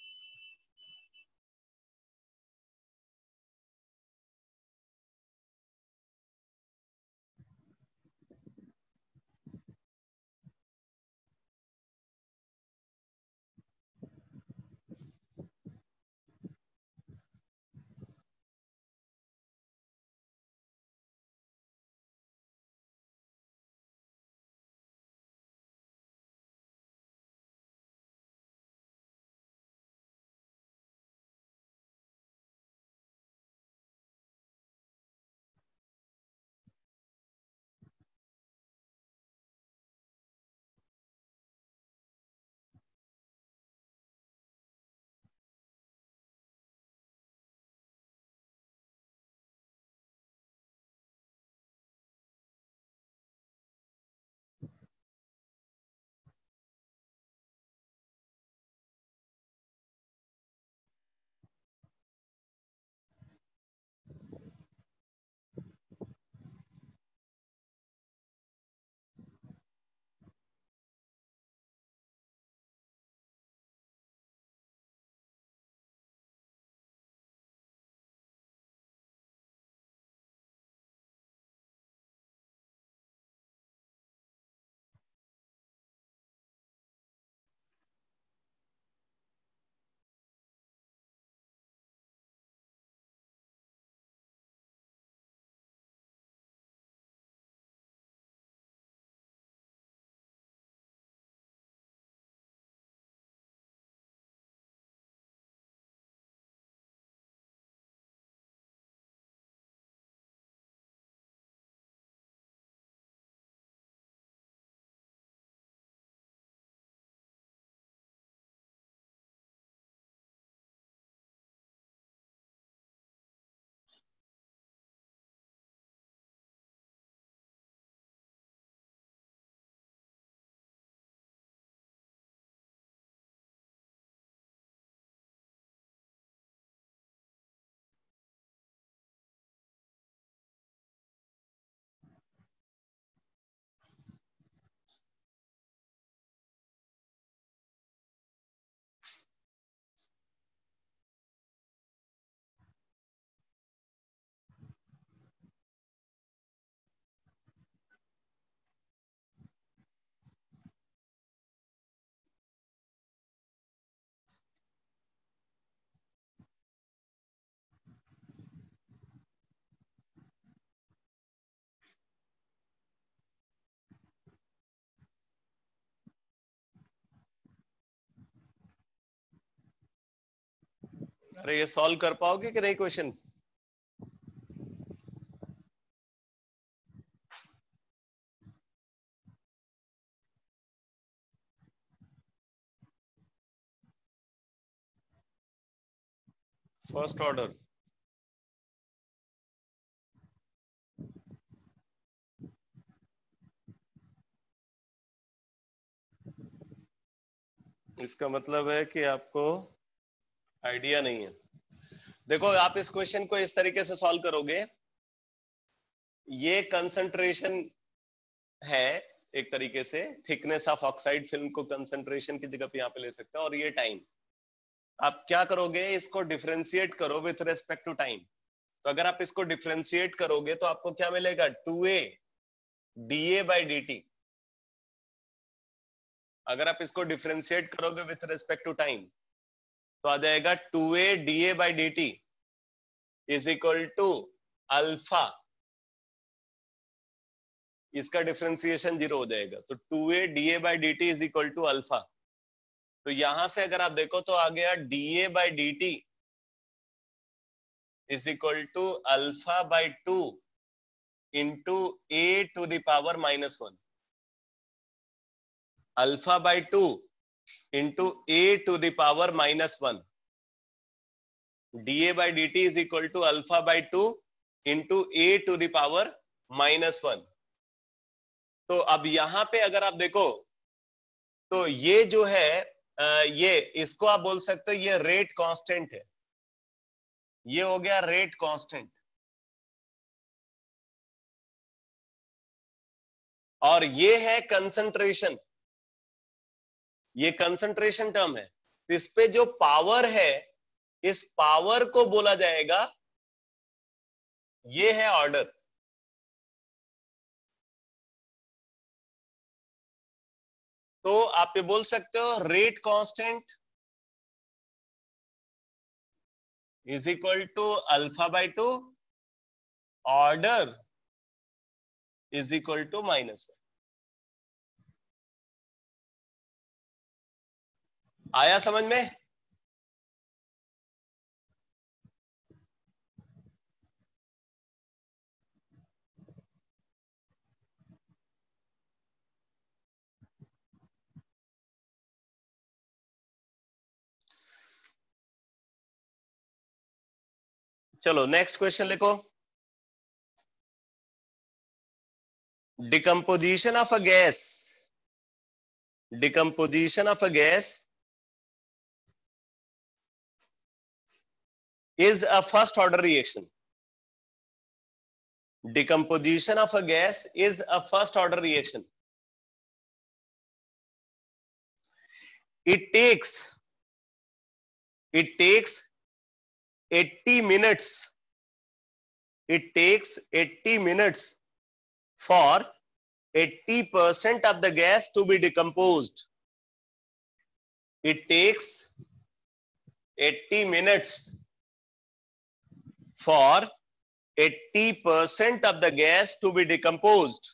अरे ये सॉल्व कर पाओगे कि नहीं क्वेश्चन? फर्स्ट ऑर्डर इसका मतलब है कि आपको आइडिया नहीं है। देखो आप इस क्वेश्चन को इस तरीके से सॉल्व करोगे, ये कंसंट्रेशन है एक तरीके से, थिकनेस ऑफ ऑक्साइड फिल्म को कंसंट्रेशन की जगह पे यहाँ पे ले सकते हो, और ये टाइम। आप क्या करोगे, इसको डिफरेंशिएट करो विथ रेस्पेक्ट टू टाइम। तो अगर आप इसको डिफरेंशिएट करोगे तो आपको क्या मिलेगा, 2a dA by dt। अगर आप इसको डिफरेंशिएट करोगे विथ रेस्पेक्ट टू टाइम तो आ जाएगा 2a dA by dt is equal to alpha, इसका डिफरेंशिएशन 0 हो जाएगा, तो 2a dA by dt is equal to alpha. तो यहां से अगर आप देखो तो आ गया dA by dt is equal to alpha by 2 into a to the power -1, alpha by 2 into a to the power -1, dA by dt is equal to alpha by 2 into a to the power -1। तो अब यहां पे अगर आप देखो तो ये जो है ये इसको आप बोल सकते हो ये रेट कांस्टेंट है, ये हो गया रेट कांस्टेंट। और ये है कंसंट्रेशन, ये कंसंट्रेशन टर्म है। तो इस पे जो पावर है, इस पावर को बोला जाएगा, ये है ऑर्डर। तो आप ये बोल सकते हो rate constant is equal to alpha by 2, order is equal to -1। आया समझ में? चलो नेक्स्ट क्वेश्चन लिखो। Decomposition of a gas, decomposition of a gas is a first order reaction. Decomposition of a gas is a first order reaction. It takes 80 minutes. It takes 80 minutes for 80% of the gas to be decomposed. It takes 80 minutes for 80% of the gas to be decomposed.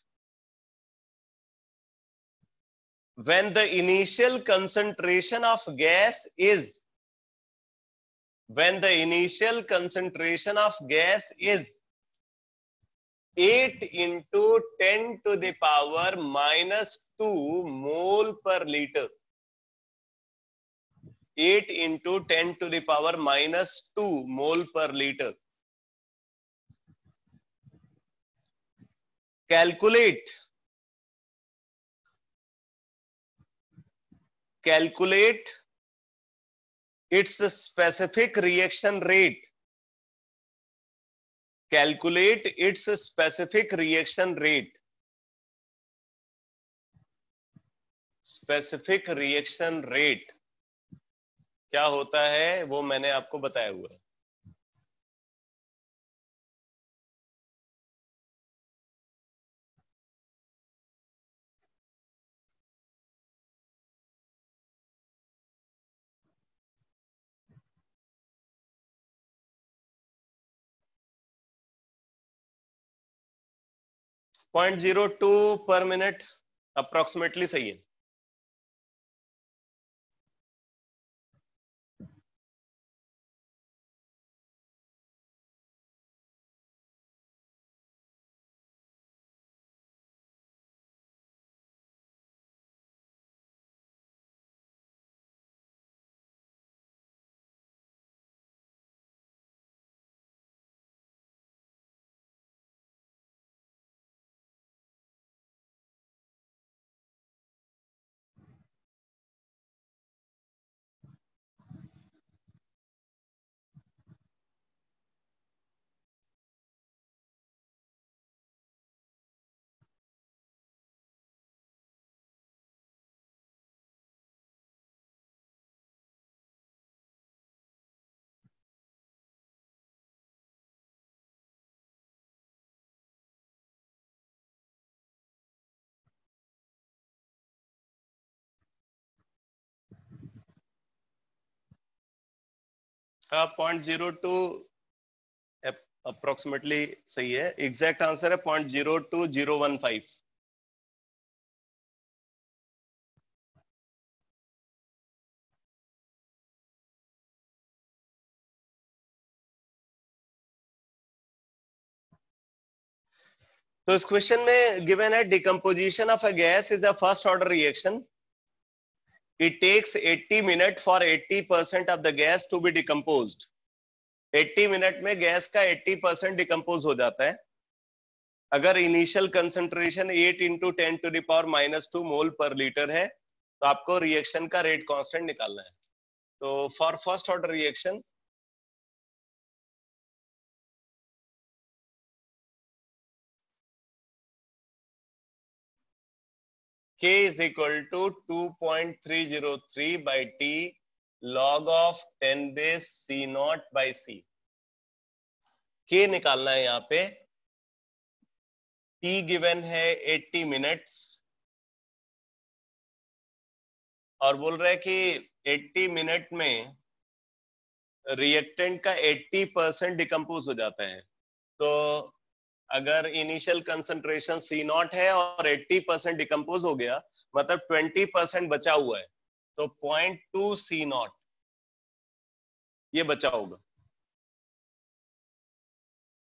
When the initial concentration of gas is 8 into 10 to the power -2 mole per liter, 8 into 10 to the power -2 mole per liter. Calculate its specific reaction rate. Calculate its specific reaction rate. Specific reaction rate क्या होता है वो मैंने आपको बताया हुआ है। .02 पर मिनट अप्रोक्सीमेटली सही है। 0.02 अप्रोक्सीमेटली सही है। एग्जैक्ट आंसर है 0.02015। तो इस क्वेश्चन में गिवन है decomposition of a gas is a first order reaction. It takes 80 minute for 80% of the gas to be decomposed. 80 minute में गैस का 80% डिकम्पोज हो जाता है। अगर इनिशियल कंसंट्रेशन 8 इंटू 10⁻⁻² मोल पर लीटर है तो आपको रिएक्शन का रेट कांस्टेंट निकालना है। तो for first order reaction K is equal to 2.303 by T log of 10 base C naught by C। K निकालना है यहाँ पे। T गिवन है 80 मिनट्स और बोल रहा है कि 80 मिनट में रिएक्टेंट का 80% डिकम्पोज हो जाता है। तो अगर इनिशियल कंसंट्रेशन C0 है और 80% डिकम्पोज हो गया, मतलब 20% बचा हुआ है, तो 0.2 C0 ये बचा होगा।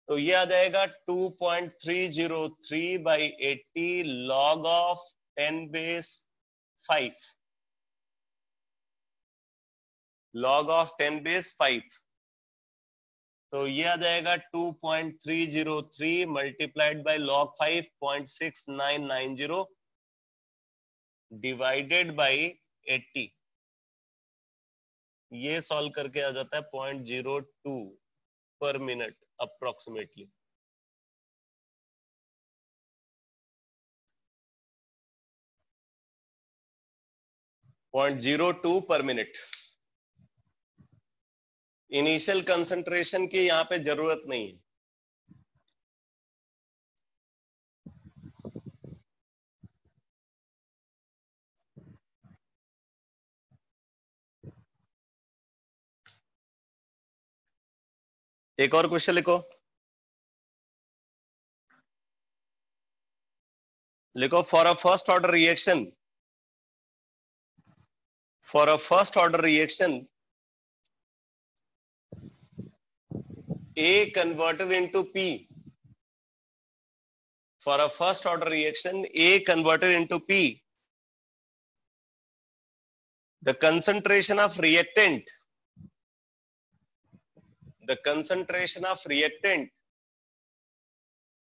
तो ये आ जाएगा 2.303 by 80 log of 10 base 5 log of 10 base 5। तो ये आ जाएगा 2.303 multiplied by log 5 0.6990 divided by 80। ये सॉल्व करके आ जाता है 0.02 पर मिनट अप्रोक्सीमेटली। 0.02 पर मिनट। इनिशियल कंसंट्रेशन की यहाँ पे जरूरत नहीं है। एक और क्वेश्चन लिखो। लिखो for a first order reaction, for a first order reaction A converted into P, for a first order reaction A converted into P, the concentration of reactant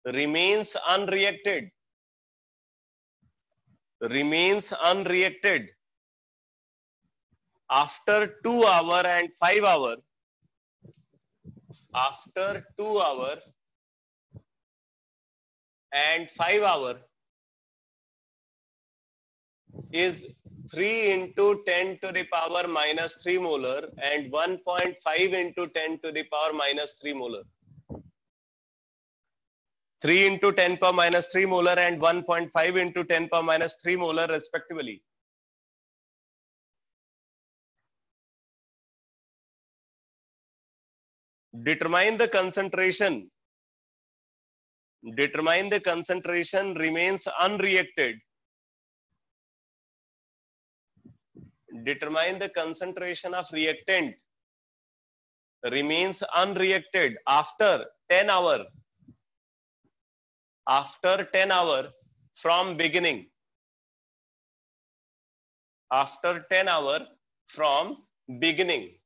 remains unreacted after 2 hour and 5 hour, after 2 hour and 5 hour is 3 into 10 to the power minus 3 molar and 1.5 into 10 to the power minus 3 molar. 3 into 10 power minus 3 molar and 1.5 into 10 power minus 3 molar respectively. Determine the concentration remains unreacted. Determine the concentration of reactant remains unreacted after 10 hour. After 10 hour from beginning. After 10 hour from beginning.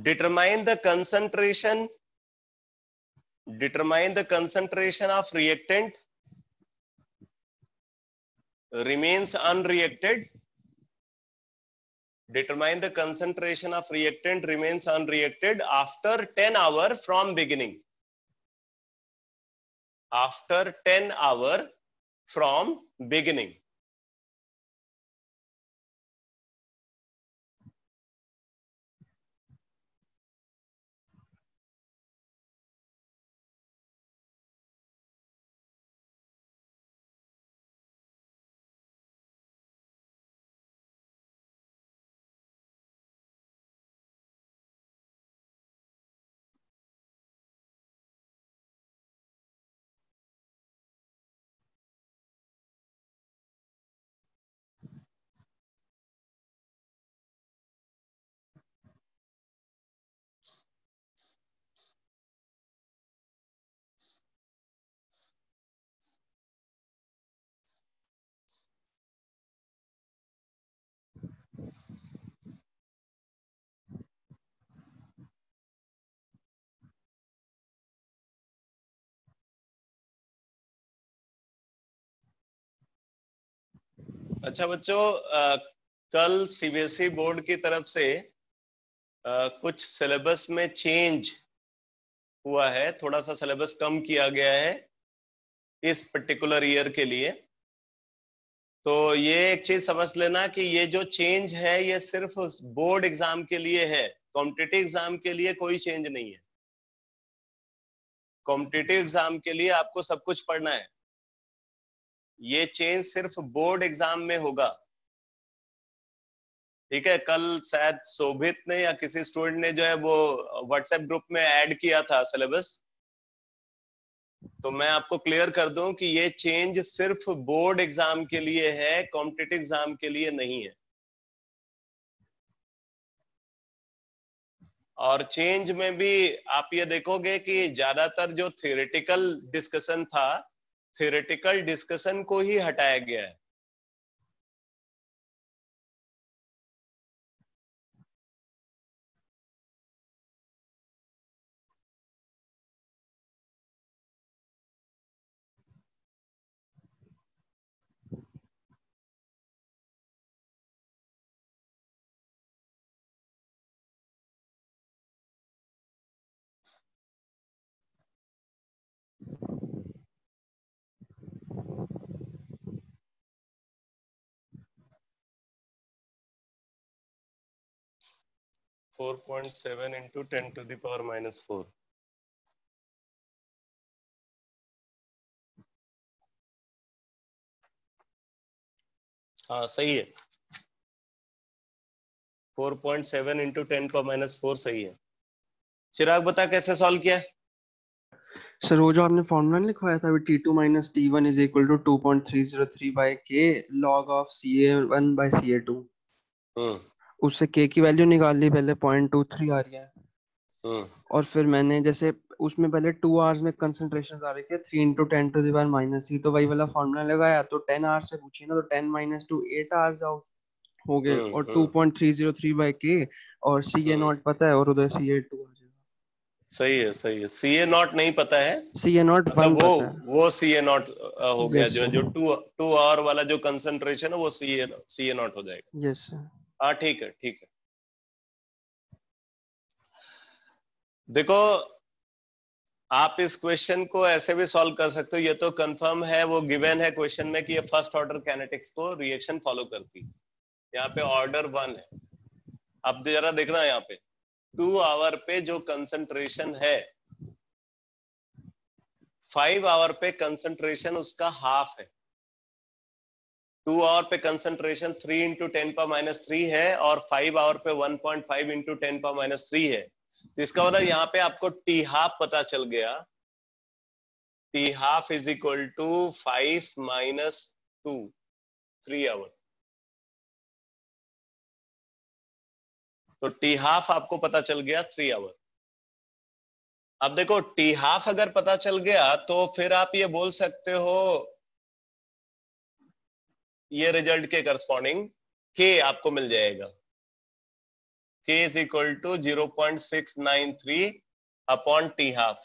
Determine the concentration of reactant remains unreacted. Determine the concentration of reactant remains unreacted after 10 hour from beginning. After 10 our from beginning. अच्छा बच्चों, कल CBSE board की तरफ से कुछ syllabus में change हुआ है, थोड़ा सा सिलेबस कम किया गया है इस पर्टिकुलर ईयर के लिए। तो ये एक चीज समझ लेना कि ये जो चेंज है ये सिर्फ बोर्ड एग्जाम के लिए है, कॉम्पिटिटिव एग्जाम के लिए कोई चेंज नहीं है। कॉम्पिटिटिव एग्जाम के लिए आपको सब कुछ पढ़ना है, ये चेंज सिर्फ बोर्ड एग्जाम में होगा। ठीक है, कल शायद शोभित ने या किसी स्टूडेंट ने जो है वो व्हाट्सएप ग्रुप में ऐड किया था सिलेबस, तो मैं आपको क्लियर कर दूं कि ये चेंज सिर्फ बोर्ड एग्जाम के लिए है, कॉम्पिटिटिव एग्जाम के लिए नहीं है। और चेंज में भी आप ये देखोगे कि ज्यादातर जो थियोरेटिकल डिस्कशन था, थियोरेटिकल डिस्कशन को ही हटाया गया है। (4.7 into 10 to the power minus 4). हाँ सही है, 4.7 into 10 power minus 4 सही है। चिराग बता कैसे सॉल्व किया?
सर वो जो आपने फॉर्मूला लिखवाया था T2 minus T1 is equal to 2.303 by k log of CA1 by CA2। उससे के की वैल्यू निकाल ली, पहले 0.23 आ रही है। और फिर मैंने जैसे उसमें पहले 2 आवर्स में कंसंट्रेशन आ रही थी 3 into 10 to the power minus c, तो वही वाला फॉर्मूला लगाया तो 10 आवर्स से पूछी ना, तो 10 माइनस 2 8 आवर्स हो गए, और 2.303 बाय के, और CA0 पता है, और उधर CA2 आ जाएगा।
सही है, सही है। CA0 नहीं पता है,
CA0
मतलब
1 पता है।
वो CA0 हो गया,
यस
जो
सर,
जो 2 आवर वाला जो कंसंट्रेशन है वो CA0 हो जाएगा।
Yes sir.
हाँ ठीक है, ठीक है। देखो, आप इस क्वेश्चन को ऐसे भी सॉल्व कर सकते हो, ये तो कंफर्म है, वो गिवन है क्वेश्चन में कि ये फर्स्ट ऑर्डर काइनेटिक्स को रिएक्शन फॉलो करती है। यहाँ पे ऑर्डर 1 है। अब जरा देखना यहाँ पे 2 आवर पे जो कंसंट्रेशन है, 5 आवर पे कंसंट्रेशन उसका हाफ है। 2 आवर पे कंसंट्रेशन 3 इंटू 10 पावर माइनस 3 है, और 5 आवर पे 1.5 इंटू 10 पावर माइनस 3 है। तो इसका मतलब यहाँ पे आपको टी हाफ पता चल गया। T half is equal to 5 minus 2, 3 hour. तो टी हाफ आपको पता चल गया 3 आवर। अब देखो, टी हाफ अगर पता चल गया तो फिर आप ये बोल सकते हो, ये रिजल्ट के करस्पॉन्डिंग के आपको मिल जाएगा। K is equal to 0.693 upon T half.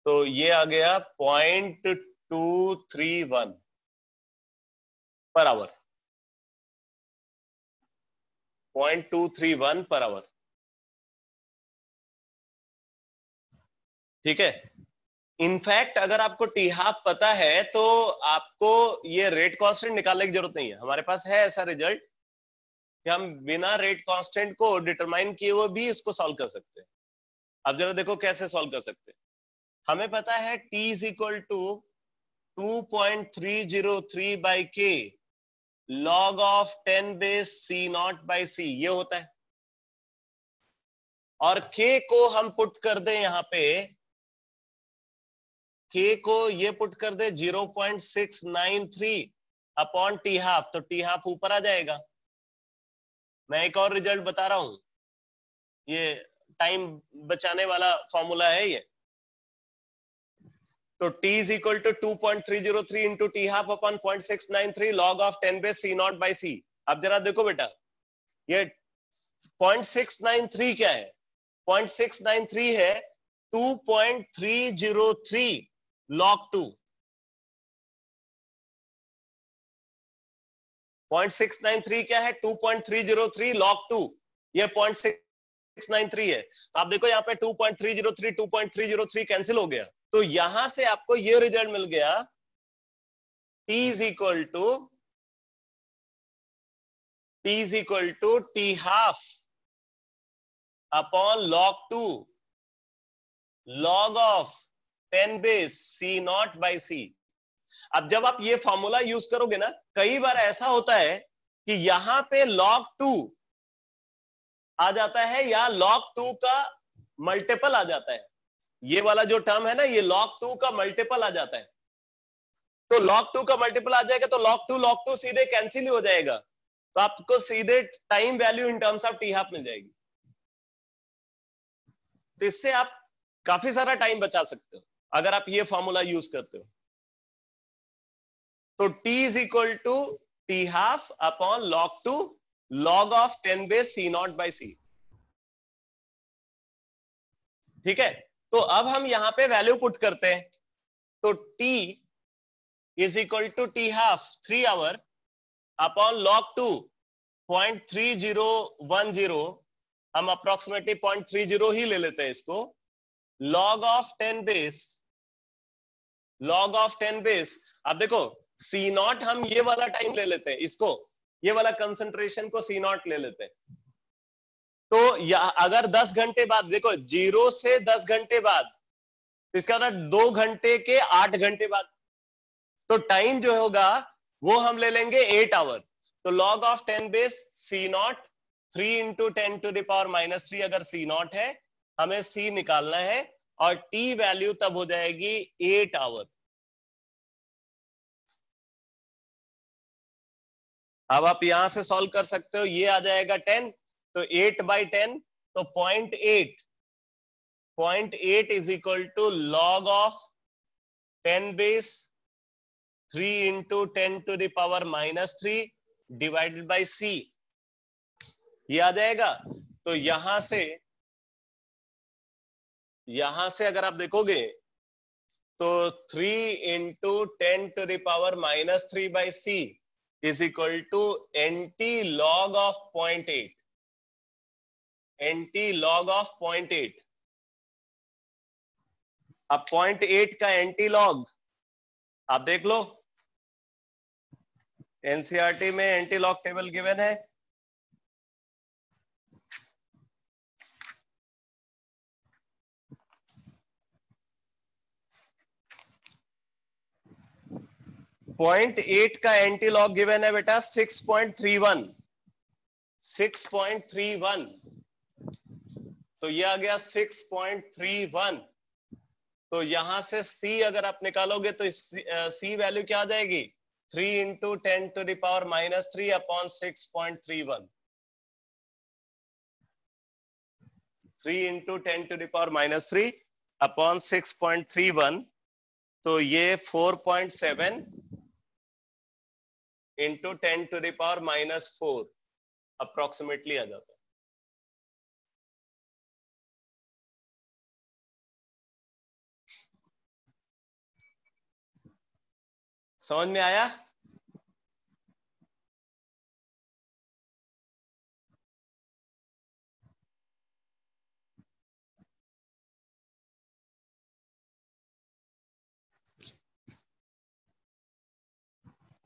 तो ये आ गया 0.231 पर आवर, 0.231 पर आवर। ठीक है, इनफैक्ट अगर आपको टी हाफ पता है तो आपको ये रेट कांस्टेंट निकालने की जरूरत नहीं है। हमारे पास है ऐसा रिजल्ट कि हम बिना रेट कांस्टेंट को डिटरमाइन किए हुए भी इसको सॉल्व कर सकते हैं। अब जरा देखो कैसे सॉल्व कर सकते हैं। हमें पता है t is equal to 2.303 by K log of 10 base c naught by c, ये होता है। और k को हम पुट कर दें यहां पे, k को ये पुट कर दे 0.693 अपॉन टी हाफ, तो टी हाफ ऊपर आ जाएगा। मैं एक और रिजल्ट बता रहा हूं, ये टाइम बचाने वाला फॉर्मूला है ये। तो t is equal to 2.303 into T half upon 0.693 log of 10 base c naught by c। अब जरा देखो बेटा, ये 0.693 क्या है? 0.693 है 2.303 log 2। 0.693 क्या है? 2.303 log 2। ये 0.693 है। तो आप देखो यहाँ पे 2.303 2.303 कैंसिल हो गया, तो यहां से आपको ये रिजल्ट मिल गया, t is equal to T half upon log 2 log of 10 base c naught by c। अब जब आप ये फॉर्मूला यूज करोगे ना, कई बार ऐसा होता है कि यहां पे log 2 आ जाता है या log 2 का मल्टीपल आ जाता है। ये वाला जो टर्म है ना, ये log 2 का मल्टीपल आ जाता है। तो log 2 का मल्टीपल आ जाएगा तो log 2 सीधे कैंसिल ही हो जाएगा, तो आपको सीधे time value in terms of t half मिल जाएगी। तो इससे आप काफी सारा टाइम बचा सकते हो अगर आप ये फॉर्मूला यूज करते हो। तो t is equal to T half upon log 2 log of 10 base c naught by c। ठीक है, तो अब हम यहां पे वैल्यू पुट करते हैं। तो t is equal to T half 3 hour upon log 2 0.3010, हम अप्रोक्सीमेटली 0.30 ही ले लेते हैं इसको, log of 10 base, log of 10 base. अब देखो C नॉट हम ये वाला टाइम ले लेते हैं, इसको ये वाला कंसंट्रेशन को C नॉट ले लेते हैं। तो अगर 10 घंटे बाद, देखो 0 से 10 घंटे बाद, इसका मतलब 2 घंटे के 8 घंटे बाद, तो टाइम जो होगा वो हम ले लेंगे 8 आवर। तो log of 10 base C naught 3 into 10 to the power minus 3, अगर C नॉट है, हमें C निकालना है, और T वैल्यू तब हो जाएगी 8 आवर। अब आप यहां से सॉल्व कर सकते हो, ये आ जाएगा 10, तो 8 बाई 10, तो 0.8 is equal to log of 10 base 3 into 10 to the power minus 3 divided by C, ये आ जाएगा। तो यहां से अगर आप देखोगे तो 3 into 10 to the power minus 3 by C is equal to NT log of 0.8, NT log of 0.8। अब 0.8 का NT log आप देख लो, एनसीईआरटी में NT log टेबल गिवन है। पॉइंट 8 का एंटी लॉग गिवन है बेटा 6.31, 6.31, तो ये आ गया 6.31। तो यहां से C अगर आप निकालोगे तो C वैल्यू क्या आ जाएगी? 3 into 10 to the power minus 3 upon 6.31, 3 into 10 to the power minus 3 upon 6.31, तो ये 4.7 into 10 to the power minus 4 approximately आ जाता है। समझ में आया?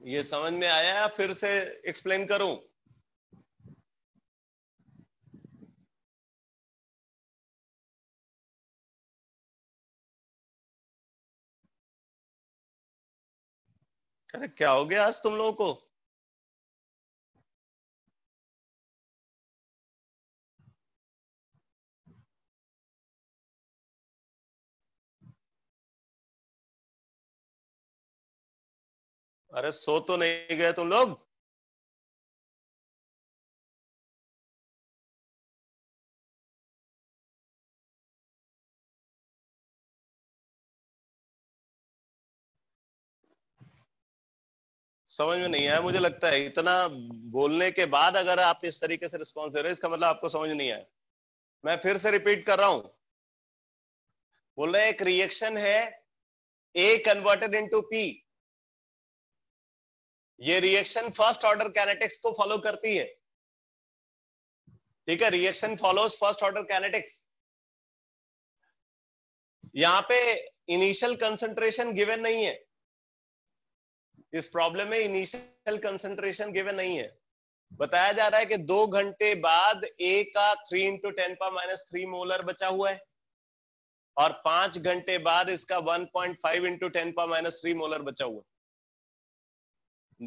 ये समझ में आया या फिर से एक्सप्लेन करूं? अरे क्या हो गया आज तुम लोगों को? अरे सो तो नहीं गए तुम लोग? समझ में नहीं आया मुझे लगता है। इतना बोलने के बाद अगर आप इस तरीके से रिस्पॉन्स दे रहे हो, इसका मतलब आपको समझ नहीं आया। मैं फिर से रिपीट कर रहा हूं। बोल रहे एक रिएक्शन है ए कन्वर्टेड इनटू पी। ये रिएक्शन फर्स्ट ऑर्डर काइनेटिक्स को फॉलो करती है। ठीक है, reaction follows first order kinetics. यहां पे इनिशियल कंसंट्रेशन गिवन नहीं है। इस प्रॉब्लम में इनिशियल कंसंट्रेशन गिवन नहीं है। बताया जा रहा है कि 2 घंटे बाद ए का 3 इंटू 10⁻³ मोलर बचा हुआ है और 5 घंटे बाद इसका 1.5 इंटू 10⁻³ मोलर बचा हुआ है।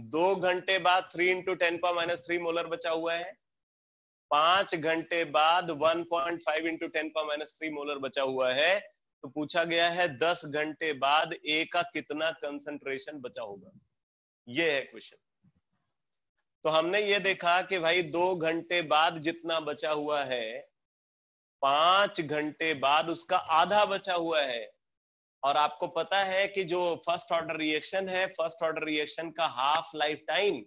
2 घंटे बाद 3 इंटू 10⁻³ मोलर बचा हुआ है। 5 घंटे बाद 1.5 इंटू 10⁻³ मोलर बचा हुआ है। तो पूछा गया है 10 घंटे बाद ए का कितना कंसंट्रेशन बचा होगा, ये है क्वेश्चन। तो हमने ये देखा कि भाई 2 घंटे बाद जितना बचा हुआ है, 5 घंटे बाद उसका आधा बचा हुआ है। और आपको पता है कि जो फर्स्ट ऑर्डर रिएक्शन है, फर्स्ट ऑर्डर रिएक्शन का half life time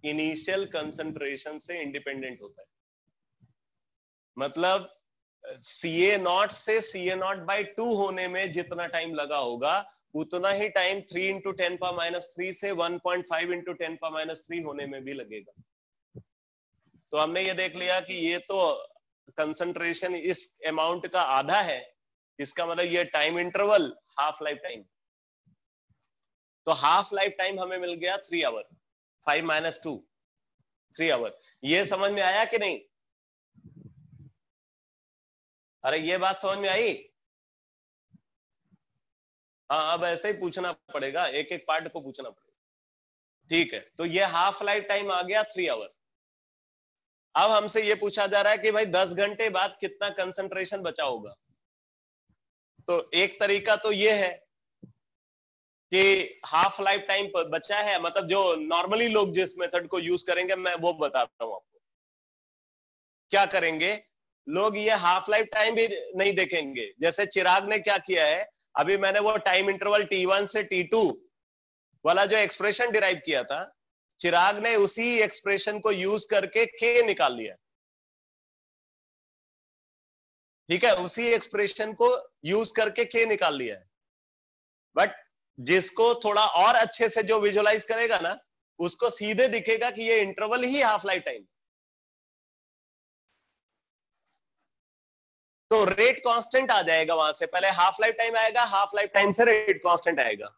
initial concentration से इंडिपेंडेंट होता है। मतलब CA0 से CA0/2 होने में जितना टाइम लगा होगा, उतना ही टाइम 3 इंटू 10⁻³ से 1.5 इंटू 10⁻³ होने में भी लगेगा। तो हमने ये देख लिया कि ये तो कंसंट्रेशन इस अमाउंट का आधा है। इसका मतलब ये time interval half life time. तो हाफ लाइफ टाइम हमें मिल गया 3 आवर। 5 - 2 3 आवर। ये समझ में आया कि नहीं? अरे ये बात समझ में आई? हाँ, अब ऐसे ही पूछना पड़ेगा, एक एक पार्ट को पूछना पड़ेगा। ठीक है, तो ये हाफ लाइफ टाइम आ गया 3 आवर। अब हमसे ये पूछा जा रहा है कि भाई 10 घंटे बाद कितना कंसंट्रेशन बचा होगा। तो एक तरीका तो ये है कि हाफ लाइफ टाइम बचा है, मतलब जो नॉर्मली लोग जिस मेथड को यूज करेंगे मैं वो बता रहा हूं आपको। क्या करेंगे लोग, ये हाफ लाइफ टाइम भी नहीं देखेंगे। जैसे चिराग ने क्या किया है, अभी मैंने वो टाइम इंटरवल T1 से T2 वाला जो एक्सप्रेशन डिराइव किया था, चिराग ने उसी एक्सप्रेशन को यूज करके K निकाल लिया। ठीक है, उसी एक्सप्रेशन को यूज करके K निकाल लिया है। बट जिसको थोड़ा और अच्छे से जो विजुअलाइज करेगा ना, उसको सीधे दिखेगा कि ये इंटरवल ही हाफ लाइफ टाइम। तो रेट कांस्टेंट आ जाएगा वहां से, पहले हाफ लाइफ टाइम आएगा, हाफ लाइफ टाइम से रेट कांस्टेंट आएगा।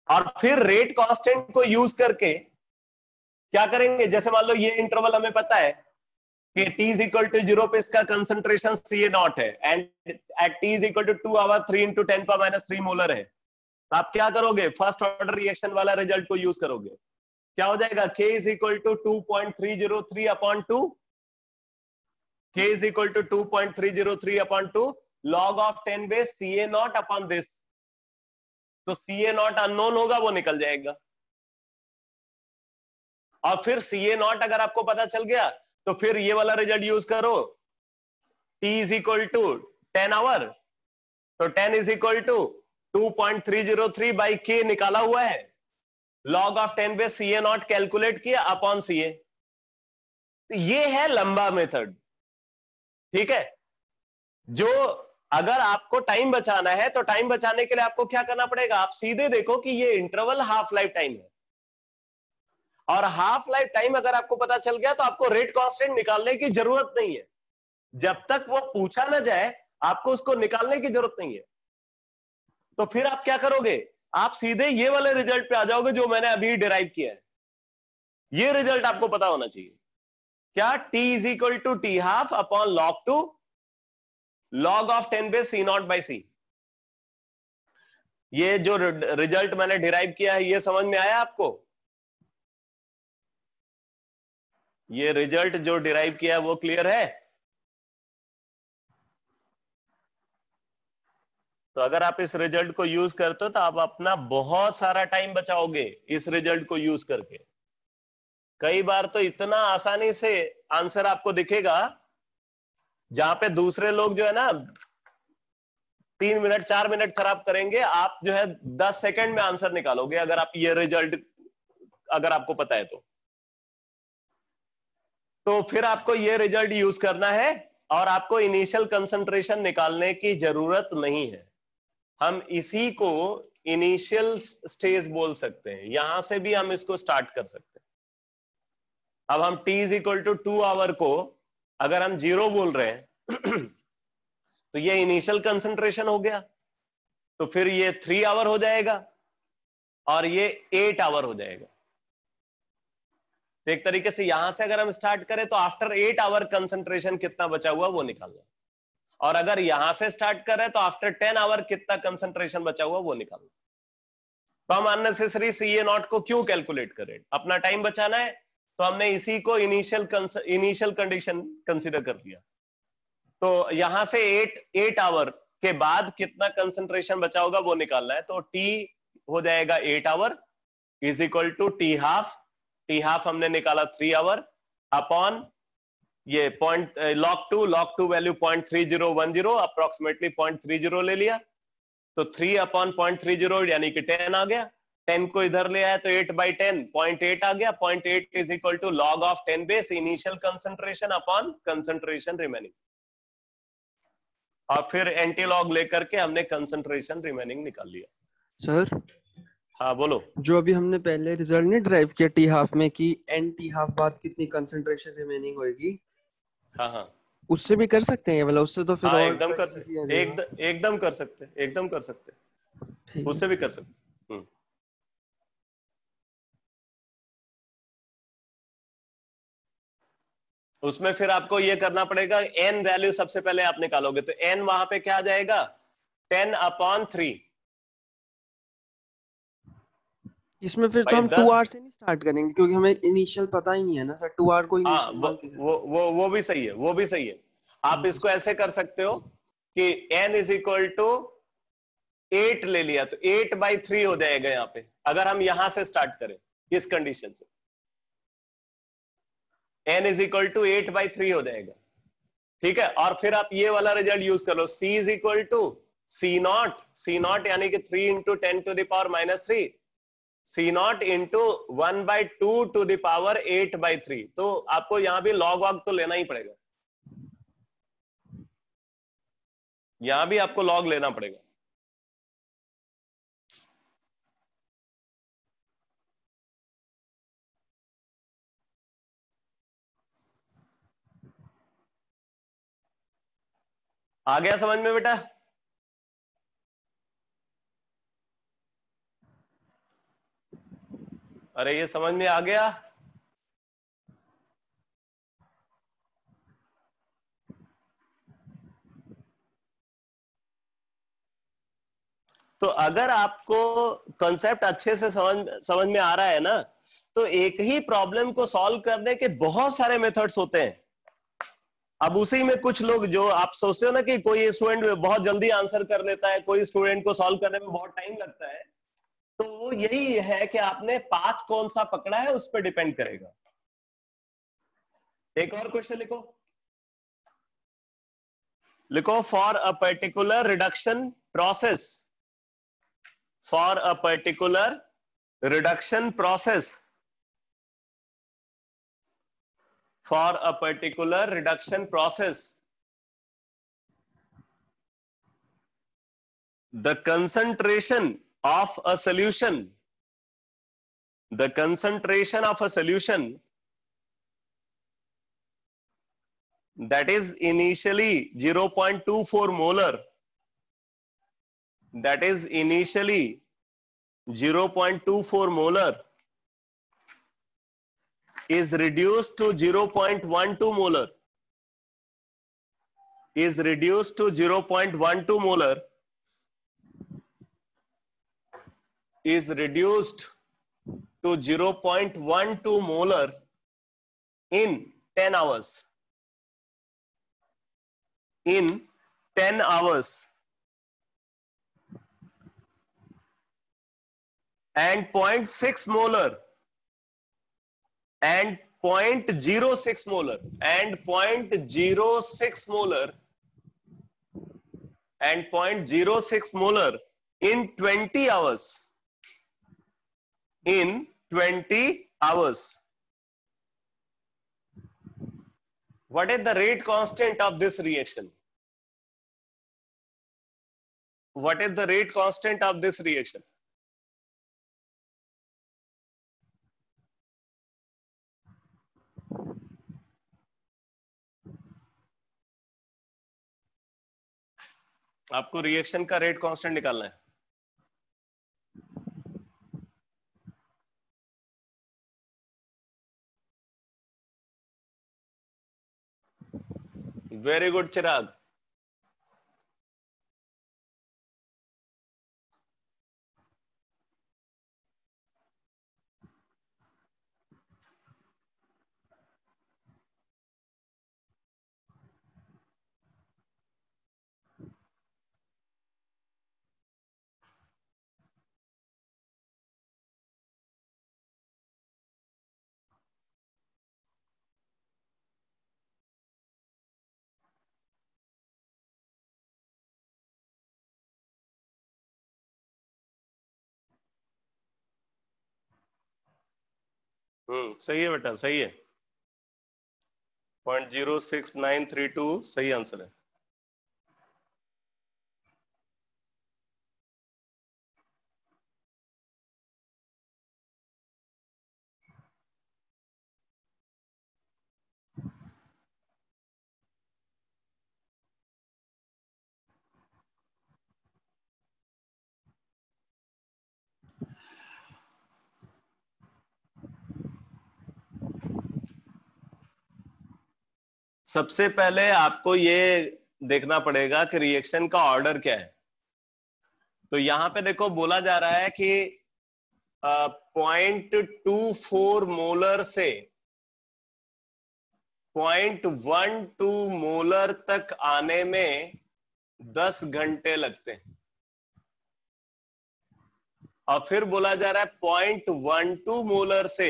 और फिर रेट कांस्टेंट को यूज करके क्या करेंगे, जैसे मान लो ये इंटरवल हमें पता है कि t=0 पे इसका कंसंट्रेशन CA0 है and at t=2 hour 3 into 10⁻³ molar है। तो आप क्या करोगे, फर्स्ट ऑर्डर रिएक्शन वाला रिजल्ट को यूज करोगे। क्या हो जाएगा, K=2.303/2, K=2.303/2 log of 10 base CA0 upon this. तो CA0 अननोन होगा, वो निकल जाएगा। और फिर CA0 अगर आपको पता चल गया तो फिर ये वाला रिजल्ट यूज करो, T=10 आवर, तो 10=2.303/K निकाला हुआ है, log of 10 base CA0 calculate किया अपॉन CA। तो ये है लंबा मेथड। ठीक है, जो अगर आपको टाइम बचाना है तो टाइम बचाने के लिए आपको क्या करना पड़ेगा, आप सीधे देखो कि ये इंटरवल हाफ लाइफ टाइम है, और हाफ लाइफ टाइम अगर आपको पता चल गया तो आपको रेट कांस्टेंट निकालने की जरूरत नहीं है। जब तक वो पूछा ना जाए आपको उसको निकालने की जरूरत नहीं है। तो फिर आप क्या करोगे, आप सीधे ये वाले रिजल्ट पे आ जाओगे जो मैंने अभी डिराइव किया है। ये रिजल्ट आपको पता होना चाहिए क्या, t is equal to T half upon log 2 log of 10 base c naught by c। ये जो रिजल्ट मैंने डिराइव किया है ये समझ में आया आपको? ये रिजल्ट जो डिराइव किया है वो क्लियर है? तो अगर आप इस रिजल्ट को यूज करते हो तो आप अपना बहुत सारा टाइम बचाओगे इस रिजल्ट को यूज करके। कई बार तो इतना आसानी से आंसर आपको दिखेगा जहां पे दूसरे लोग जो है ना 3 मिनट 4 मिनट खराब करेंगे, आप जो है 10 सेकंड में आंसर निकालोगे अगर आप ये रिजल्ट अगर आपको पता है तो फिर आपको ये रिजल्ट यूज करना है और आपको इनिशियल कंसंट्रेशन निकालने की जरूरत नहीं है। हम इसी को इनिशियल स्टेज बोल सकते हैं, यहां से भी हम इसको स्टार्ट कर सकते हैं। अब हम t is equal to 2 hour को अगर हम 0 बोल रहे हैं तो ये इनिशियल कंसंट्रेशन हो गया, तो फिर ये 3 आवर हो जाएगा और ये 8 आवर हो जाएगा। तो एक तरीके से यहां से अगर हम स्टार्ट करें तो आफ्टर 8 आवर कंसंट्रेशन कितना बचा हुआ वो निकालना, और अगर यहां से स्टार्ट करें तो आफ्टर 10 आवर कितना कंसंट्रेशन बचा हुआ वो निकालना। तो हम अननेसेसरी CA नॉट को क्यों कैलकुलेट करें, अपना टाइम बचाना है तो हमने इसी को इनिशियल कंडीशन कंसीडर कर लिया। तो यहां से 8 आवर के बाद कितना कंसंट्रेशन बचा होगा वो निकालना है। तो T हो जाएगा 8 hour is equal to T half हमने निकाला 3 आवर अपॉन ये log 2 वैल्यू 0.3010 अप्रोक्सीमेटली 0.30 ले लिया, तो 3 अपॉन 0.30 यानी कि 10 आ गया। 10 को इधर ले आया तो 8/10 0.8 आ गया। 0.8 is equal to log of 10 base initial concentration upon concentration remaining, और फिर एंटी लॉग लेकर के हमने कंसंट्रेशन रिमेनिंग निकाल लिया।
सर
हाँ बोलो।
जो अभी हमने पहले रिजल्ट नहीं ड्राइव किया टी हाफ में कि एन टी हाफ बाद कितनी कंसंट्रेशन रिमेनिंग होगी,
हाँ
उससे भी कर सकते हैं वाला? उससे तो फिर
हाँ
और
एकदम कर
easy आ
सकते,
जाएगा।
एकदम कर सकते, एकदम कर सकते,
ठीक
उससे
है।
भी कर सकते। उसमें फिर आपको ये करना पड़ेगा, n वैल्यू सबसे पहले आप निकालोगे तो n वहां पे क्या आ जाएगा 10/3।
इसमें फिर तो
भाई
हम 2
10,
आवर से नहीं स्टार्ट करेंगे क्योंकि हमें इनिशियल पता ही नहीं है ना सर, 2 आवर को
हाँ
इनिशियल मान के
वो भी सही है, वो भी सही है। आप
ठीक है।
इसको ऐसे कर सकते हो कि n इज इक्वल टू 8 ले लिया तो 8/3 हो जाएगा यहाँ पे, अगर हम यहां से स्टार्ट करें इस कंडीशन से n इज इक्वल टू 8/3 हो जाएगा। ठीक है, और फिर आप ये वाला रिजल्ट यूज कर लो, c is equal to C naught यानी कि 3 into 10 to the power -3 C naught into 1/2 to the power 8/3। तो आपको यहां भी लॉग वॉग तो लेना ही पड़ेगा, यहां भी आपको लॉग लेना पड़ेगा। आ गया समझ में बेटा? अरे ये समझ में आ गया? तो अगर आपको कॉन्सेप्ट अच्छे से समझ में आ रहा है ना, तो एक ही प्रॉब्लम को सॉल्व करने के बहुत सारे मेथड्स होते हैं। अब उसी में कुछ लोग, जो आप सोचते हो ना कि कोई स्टूडेंट बहुत जल्दी आंसर कर लेता है, कोई स्टूडेंट को सॉल्व करने में बहुत टाइम लगता है, तो वो यही है कि आपने पाथ कौन सा पकड़ा है उस पर डिपेंड करेगा। एक और क्वेश्चन लिखो, for a particular reduction process, for a particular reduction process, for a particular reduction process, the concentration of a solution, the concentration of a solution that is initially 0.24 molar, that is initially 0.24 molar is reduced to 0.12 molar, is reduced to 0.12 molar, is reduced to 0.12 molar in 10 hours. In 10 hours. And 0.6 molar and 0.06 molar and 0.06 molar and 0.06 molar in 20 hours. In 20 hours. What is the rate constant of this reaction? What is the rate constant of this reaction? आपको reaction का rate constant निकालना है. Very good चिराग. सही है बेटा, सही है. 0.06932 सही आंसर है. सबसे पहले आपको ये देखना पड़ेगा कि रिएक्शन का ऑर्डर क्या है. तो यहां पे देखो बोला जा रहा है कि 0.24 मोलर से 0.12 मोलर तक आने में 10 घंटे लगते हैं. और फिर बोला जा रहा है 0.12 मोलर से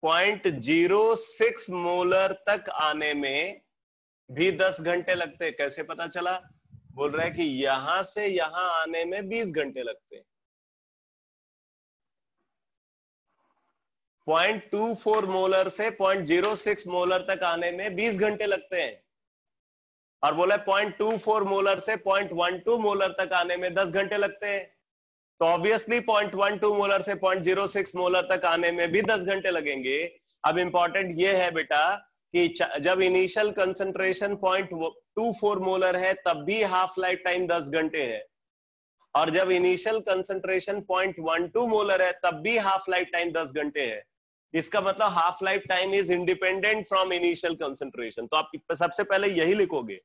0.06 मोलर तक आने में भी 10 घंटे लगते हैं. कैसे पता चला? बोल रहा है कि यहां से यहां आने में 20 घंटे लगते हैं. 0.24 मोलर से 0.06 मोलर तक आने में 20 घंटे लगते हैं. और बोला 0.24 मोलर से 0.12 मोलर तक आने में 10 घंटे लगते हैं. तो ऑब्वियसली 0.12 मोलर से 0.06 मोलर तक आने में भी 10 घंटे लगेंगे. अब इंपॉर्टेंट ये है बेटा कि जब इनिशियल कंसंट्रेशन 0.24 मोलर है तब भी हाफ लाइफ टाइम 10 घंटे है. और जब इनिशियल कंसंट्रेशन 0.12 मोलर है तब भी हाफ लाइफ टाइम 10 घंटे है. इसका मतलब half life time is independent from initial concentration. तो आप सबसे पहले यही लिखोगे,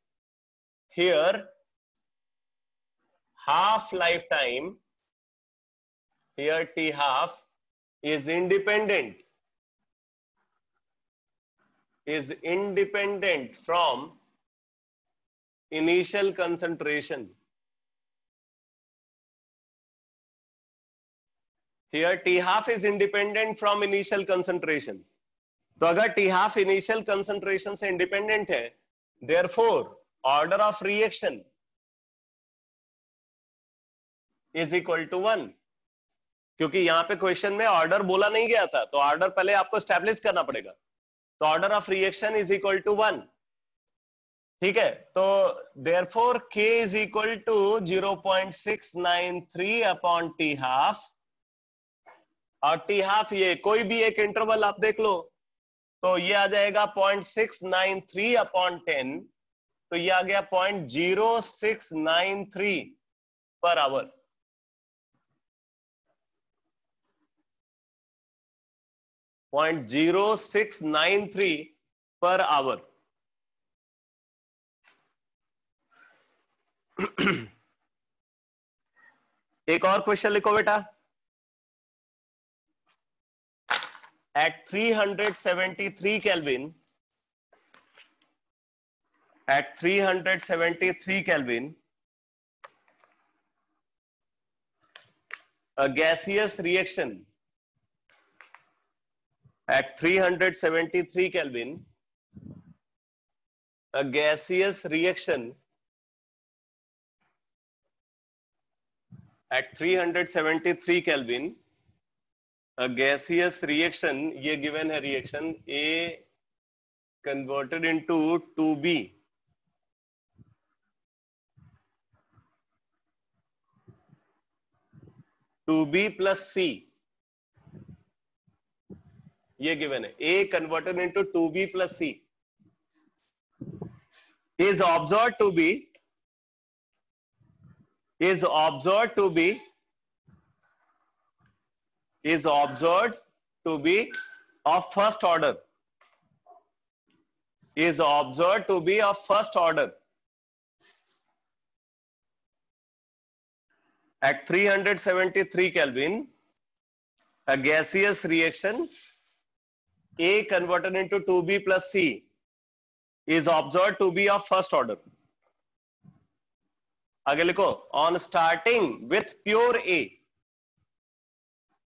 here half life time, here T half is independent from initial concentration. Here T half is independent from initial concentration. तो अगर T half initial concentration से independent है, therefore order of reaction is equal to 1. क्योंकि यहाँ पे question में order बोला नहीं गया था, तो ऑर्डर पहले आपको स्टैब्लिश करना पड़ेगा. तो order of reaction is equal to 1. ठीक है. तो therefore K is equal to 0.693 upon T half. और T हाफ ये कोई भी एक इंटरवल आप देख लो, तो ये आ जाएगा 0.693 अपॉन 10. तो ये आ गया 0.0693 पर आवर. 0.0693 per hour. एक और क्वेश्चन लिखो बेटा. At 373 Kelvin, at 373 Kelvin, a gaseous reaction at 373 Kelvin, a gaseous reaction at 373 Kelvin, a gaseous reaction, ये given है reaction A converted into 2B, plus C, ये given है A converted into 2B plus C is observed to be of first order, is observed to be of first order at 373 Kelvin, a gaseous reaction A converted into 2B plus C is observed to be of first order. आगे लिखो, on starting with pure A,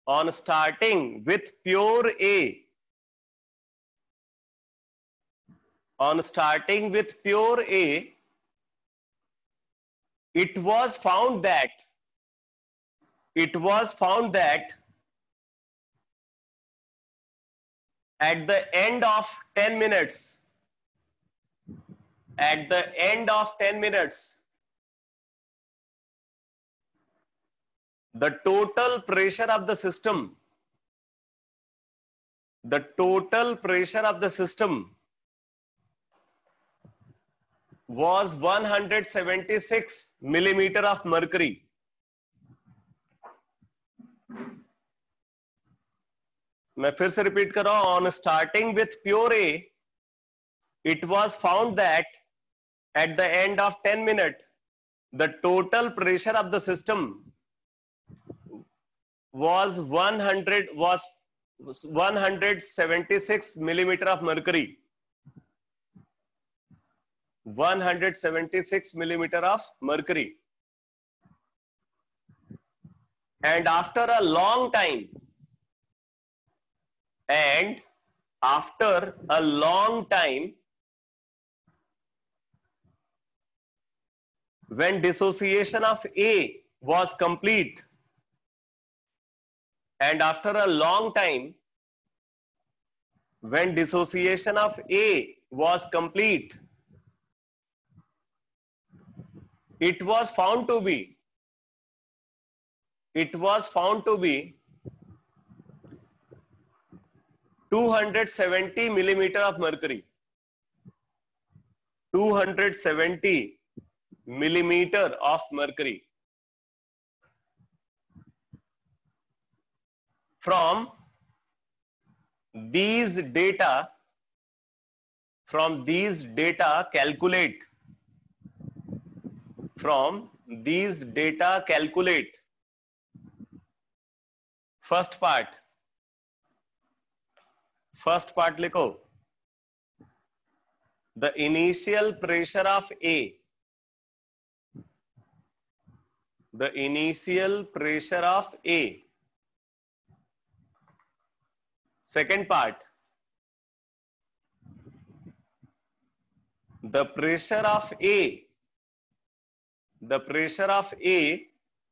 on starting with pure A, on starting with pure A, it was found that at the end of 10 minutes, the total pressure of the system was 176 millimeter of mercury. मैं फिर से repeat कर रहा हूं, on starting with pure A, it was found that at the end of 10 minutes, the total pressure of the system was 176 millimeter of mercury. 176 millimeter of mercury. And after a long time, when dissociation of A was complete, and after a long time, when dissociation of A was complete, it was found to be 270 millimeter of mercury. 270 millimeter of mercury. From these data calculate first part लिखो, the initial pressure of A, second part, the pressure of A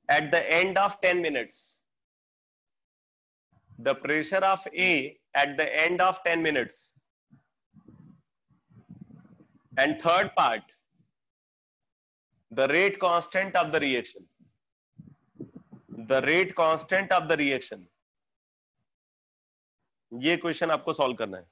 at the end of 10 minutes. The pressure of A at the end of 10 minutes. And third part, the rate constant of the reaction. ये question आपको solve करना है.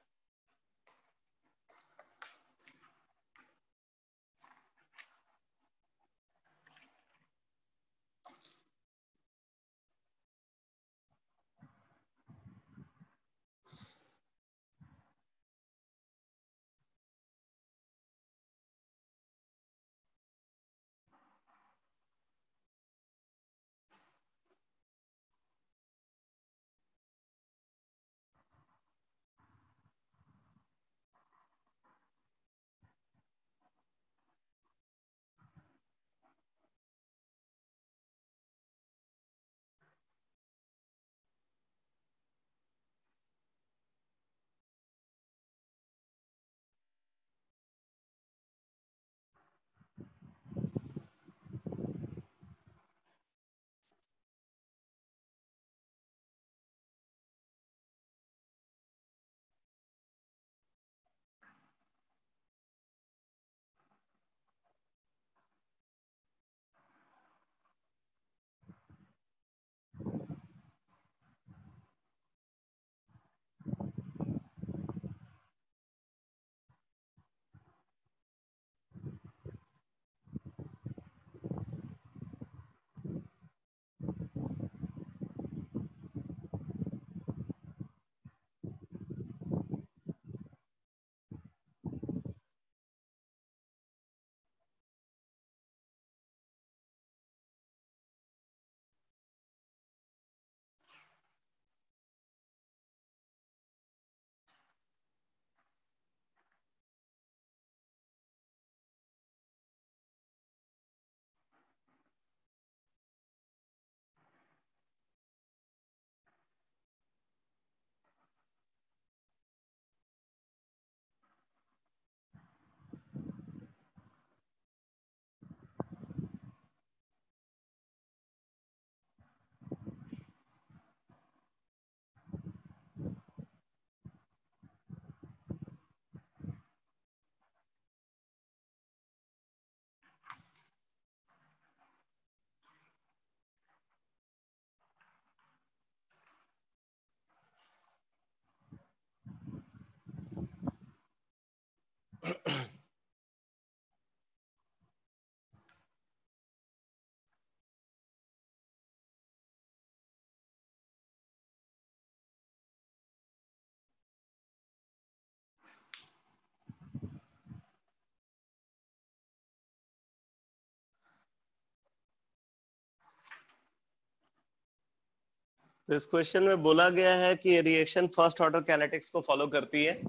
तो इस question में बोला गया है कि ये रिएक्शन फर्स्ट ऑर्डर काइनेटिक्स को फॉलो करती है।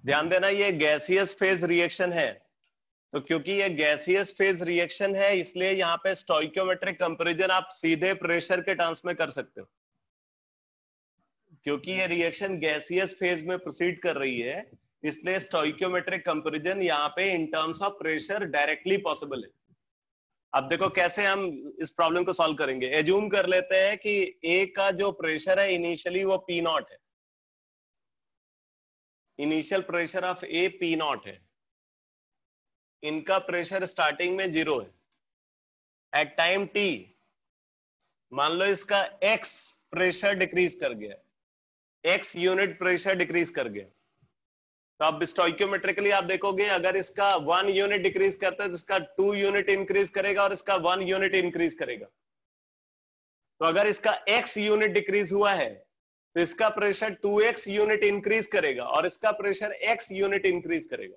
ध्यान देना ये गैसियस फेज रिएक्शन है, तो क्योंकि ये गैसियस फेज रिएक्शन है इसलिए यहाँ पे स्टोइकियोमेट्रिक कंपैरिजन आप सीधे प्रेशर के टर्म्स में कर सकते हो। क्योंकि ये रिएक्शन गैसियस फेज में प्रोसीड कर रही है इसलिए स्टोइकियोमेट्रिक कंपैरिजन यहाँ पे इन terms of pressure directly possible है। अब देखो कैसे हम इस प्रॉब्लम को सॉल्व करेंगे। एज्यूम कर लेते हैं कि ए का जो प्रेशर है इनिशियली वो पी नॉट है, initial pressure of A P not है, इनका प्रेशर स्टार्टिंग में 0 है। एट टाइम टी मान लो इसका एक्स प्रेशर डिक्रीज कर गया, एक्स यूनिट प्रेशर डिक्रीज कर गया, तो अब स्टोइकियोमेट्रिकली आप देखोगे अगर इसका 1 यूनिट डिक्रीज करता है तो इसका 2 यूनिट इंक्रीज करेगा और इसका 1 यूनिट इंक्रीज करेगा। तो अगर इसका x यूनिट डिक्रीज हुआ है तो इसका प्रेशर 2x यूनिट इंक्रीज करेगा और इसका प्रेशर x यूनिट इंक्रीज करेगा।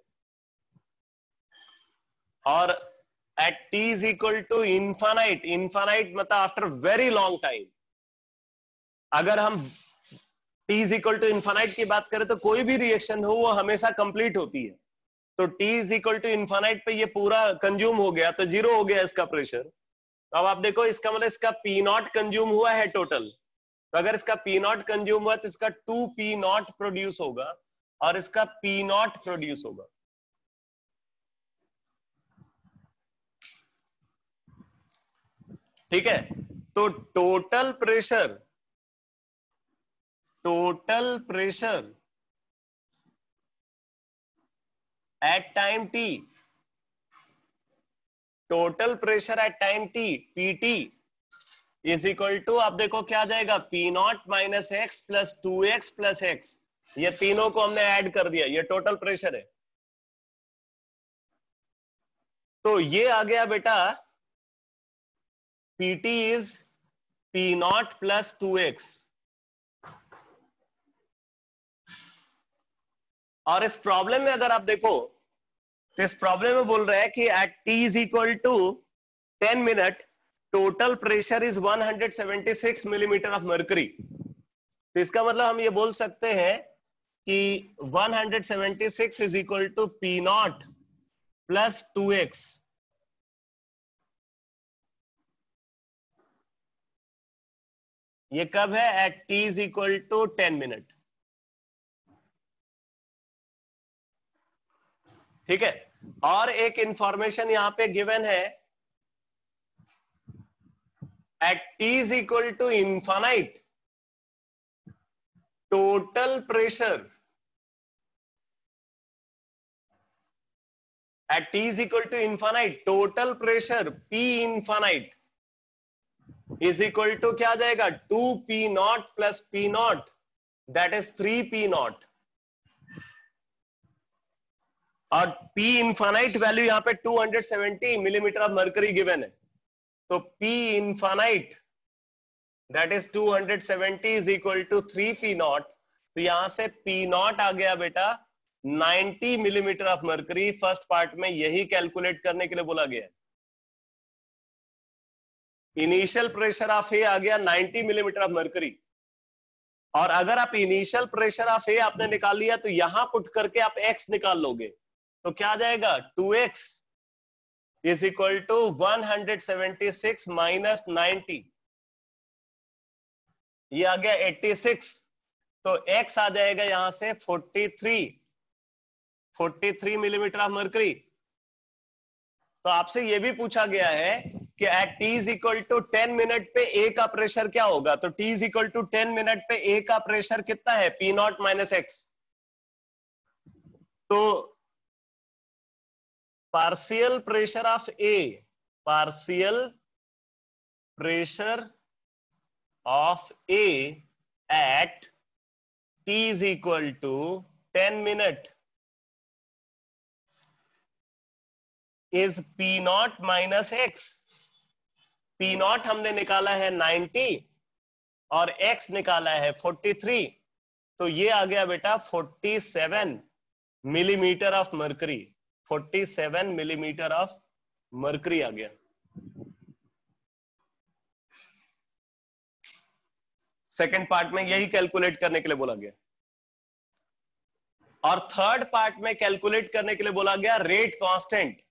और at t is equal to infinite, infinite मतलब आफ्टर वेरी लॉन्ग टाइम, अगर हम t is equal to infinite की बात करें तो कोई भी रिएक्शन हो वो हमेशा कंप्लीट होती है। तो t is equal to infinite पे ये पूरा कंज्यूम हो गया तो 0 हो गया इसका प्रेशर। तो अब आप देखो इसका मतलब इसका पी नॉट कंज्यूम हुआ है टोटल, तो अगर इसका पी नॉट कंज्यूम हुआ तो इसका 2 पी नॉट प्रोड्यूस होगा और इसका पी नॉट प्रोड्यूस होगा। ठीक है, तो total pressure at time T, total pressure at time T PT is equal to, आप देखो क्या आ जाएगा, P naught minus X plus 2x plus X, ये तीनों को हमने ऐड कर दिया, ये टोटल प्रेशर है। तो ये आ गया बेटा PT is P naught plus 2x। और इस प्रॉब्लम में अगर आप देखो तो इस प्रॉब्लम में बोल रहा है कि at t is equal to 10 minute total pressure is 176 millimetre of mercury. तो इसका मतलब हम ये बोल सकते हैं कि 176 is equal to P naught plus 2x। ये कब है, at t is equal to 10 minute. ठीक है, और एक इंफॉर्मेशन यहां पे गिवन है, at t is equal to infinite total pressure, at t is equal to infinite total pressure P infinite is equal to क्या आ जाएगा, 2 P naught plus P naught, that is 3 P naught. और P infinite value यहाँ पे 270 millimetre of mercury given है, तो P infinite that is 270 is equal to 3 P naught. तो यहां से P नॉट आ गया बेटा 90 millimetre of mercury. First part में यही कैलकुलेट करने के लिए बोला गया। इनिशियल प्रेशर ऑफ ए आ गया 90 मिलीमीटर ऑफ मर्करी, और अगर आप इनिशियल प्रेशर ऑफ ए आपने निकाल लिया तो यहां पुट करके आप x निकाल लोगे तो क्या आ जाएगा, 2x is equal to 176 minus 90, ये आ गया 86। तो x आ जाएगा यहां से 43 मिलीमीटर ऑफ मर्करी। तो आपसे यह भी पूछा गया है कि at t is equal to 10 minute पे a का प्रेशर क्या होगा, तो t is equal to 10 minute पे a का प्रेशर कितना है, P नॉट माइनस एक्स। तो partial pressure of A, partial pressure of A at t is equal to 10 minute is P naught minus X. P naught हमने निकाला है 90 और x निकाला है 43, तो ये आ गया बेटा 47 millimetre of mercury, 47 millimetre of mercury आ गया। सेकंड पार्ट में यही कैलकुलेट करने के लिए बोला गया, और थर्ड पार्ट में कैलकुलेट करने के लिए बोला गया रेट कांस्टेंट।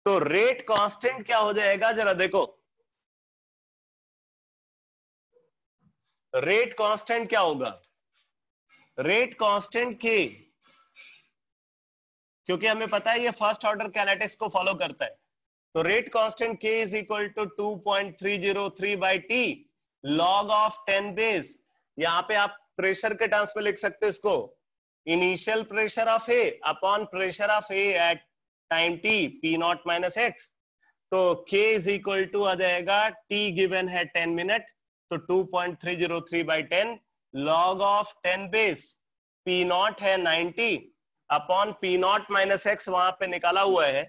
तो रेट कांस्टेंट क्या हो जाएगा जरा देखो, रेट कांस्टेंट क्या होगा, रेट कांस्टेंट के, क्योंकि हमें पता है ये फर्स्ट ऑर्डर कैलेटिक्स को फॉलो करता है, तो rate constant k is equal to 2.303 by T log of 10 base. यहां पे आप प्रेशर के टर्म्स में लिख सकते हो इसको, initial pressure of A upon pressure of A at time t p naught minus X. तो k इज इक्वल टू आ जाएगा, t गिवन है 10 मिनट, तो 2.303 by 10 log of 10 base, p naught है 90 upon p naught minus X वहां पे निकाला हुआ है,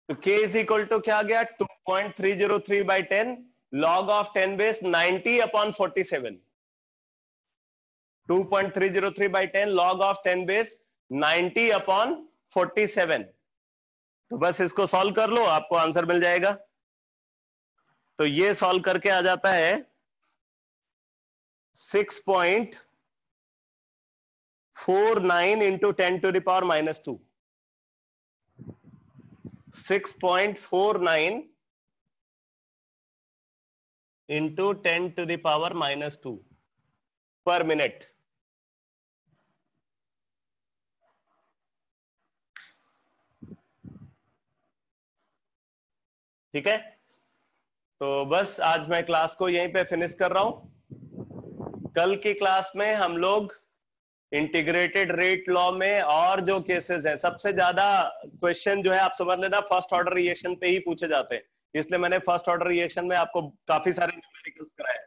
तो k इज इक्वल टू क्या आ गया 2.303 by 10 log of 10 base 90 upon 47, 2.303 by 10 log of 10 base 90 upon 47। तो बस इसको सॉल्व कर लो, आपको आंसर मिल जाएगा। तो ये सॉल्व करके आ जाता है 6.49 into 10 to the power minus 2, 6.49 into 10 to the power minus 2 per minute. ठीक है, तो बस आज मैं क्लास को यहीं पे फिनिश कर रहा हूं। कल की क्लास में हम लोग इंटीग्रेटेड रेट लॉ में और जो केसेस हैं, सबसे ज्यादा क्वेश्चन जो है आप समझ लेना फर्स्ट ऑर्डर रिएक्शन पे ही पूछे जाते हैं, इसलिए मैंने फर्स्ट ऑर्डर रिएक्शन में आपको काफी सारे न्यूमेरिकल्स कराए।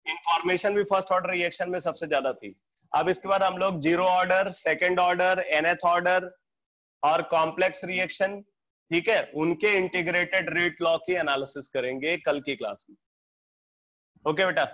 इंफॉर्मेशन भी फर्स्ट ऑर्डर रिएक्शन में सबसे ज्यादा थी। अब इसके बाद हम लोग zero order, second order, nth order और कॉम्प्लेक्स रिएक्शन, ठीक है, उनके इंटीग्रेटेड रेट लॉ की एनालिसिस करेंगे कल की क्लास में। ओके बेटा।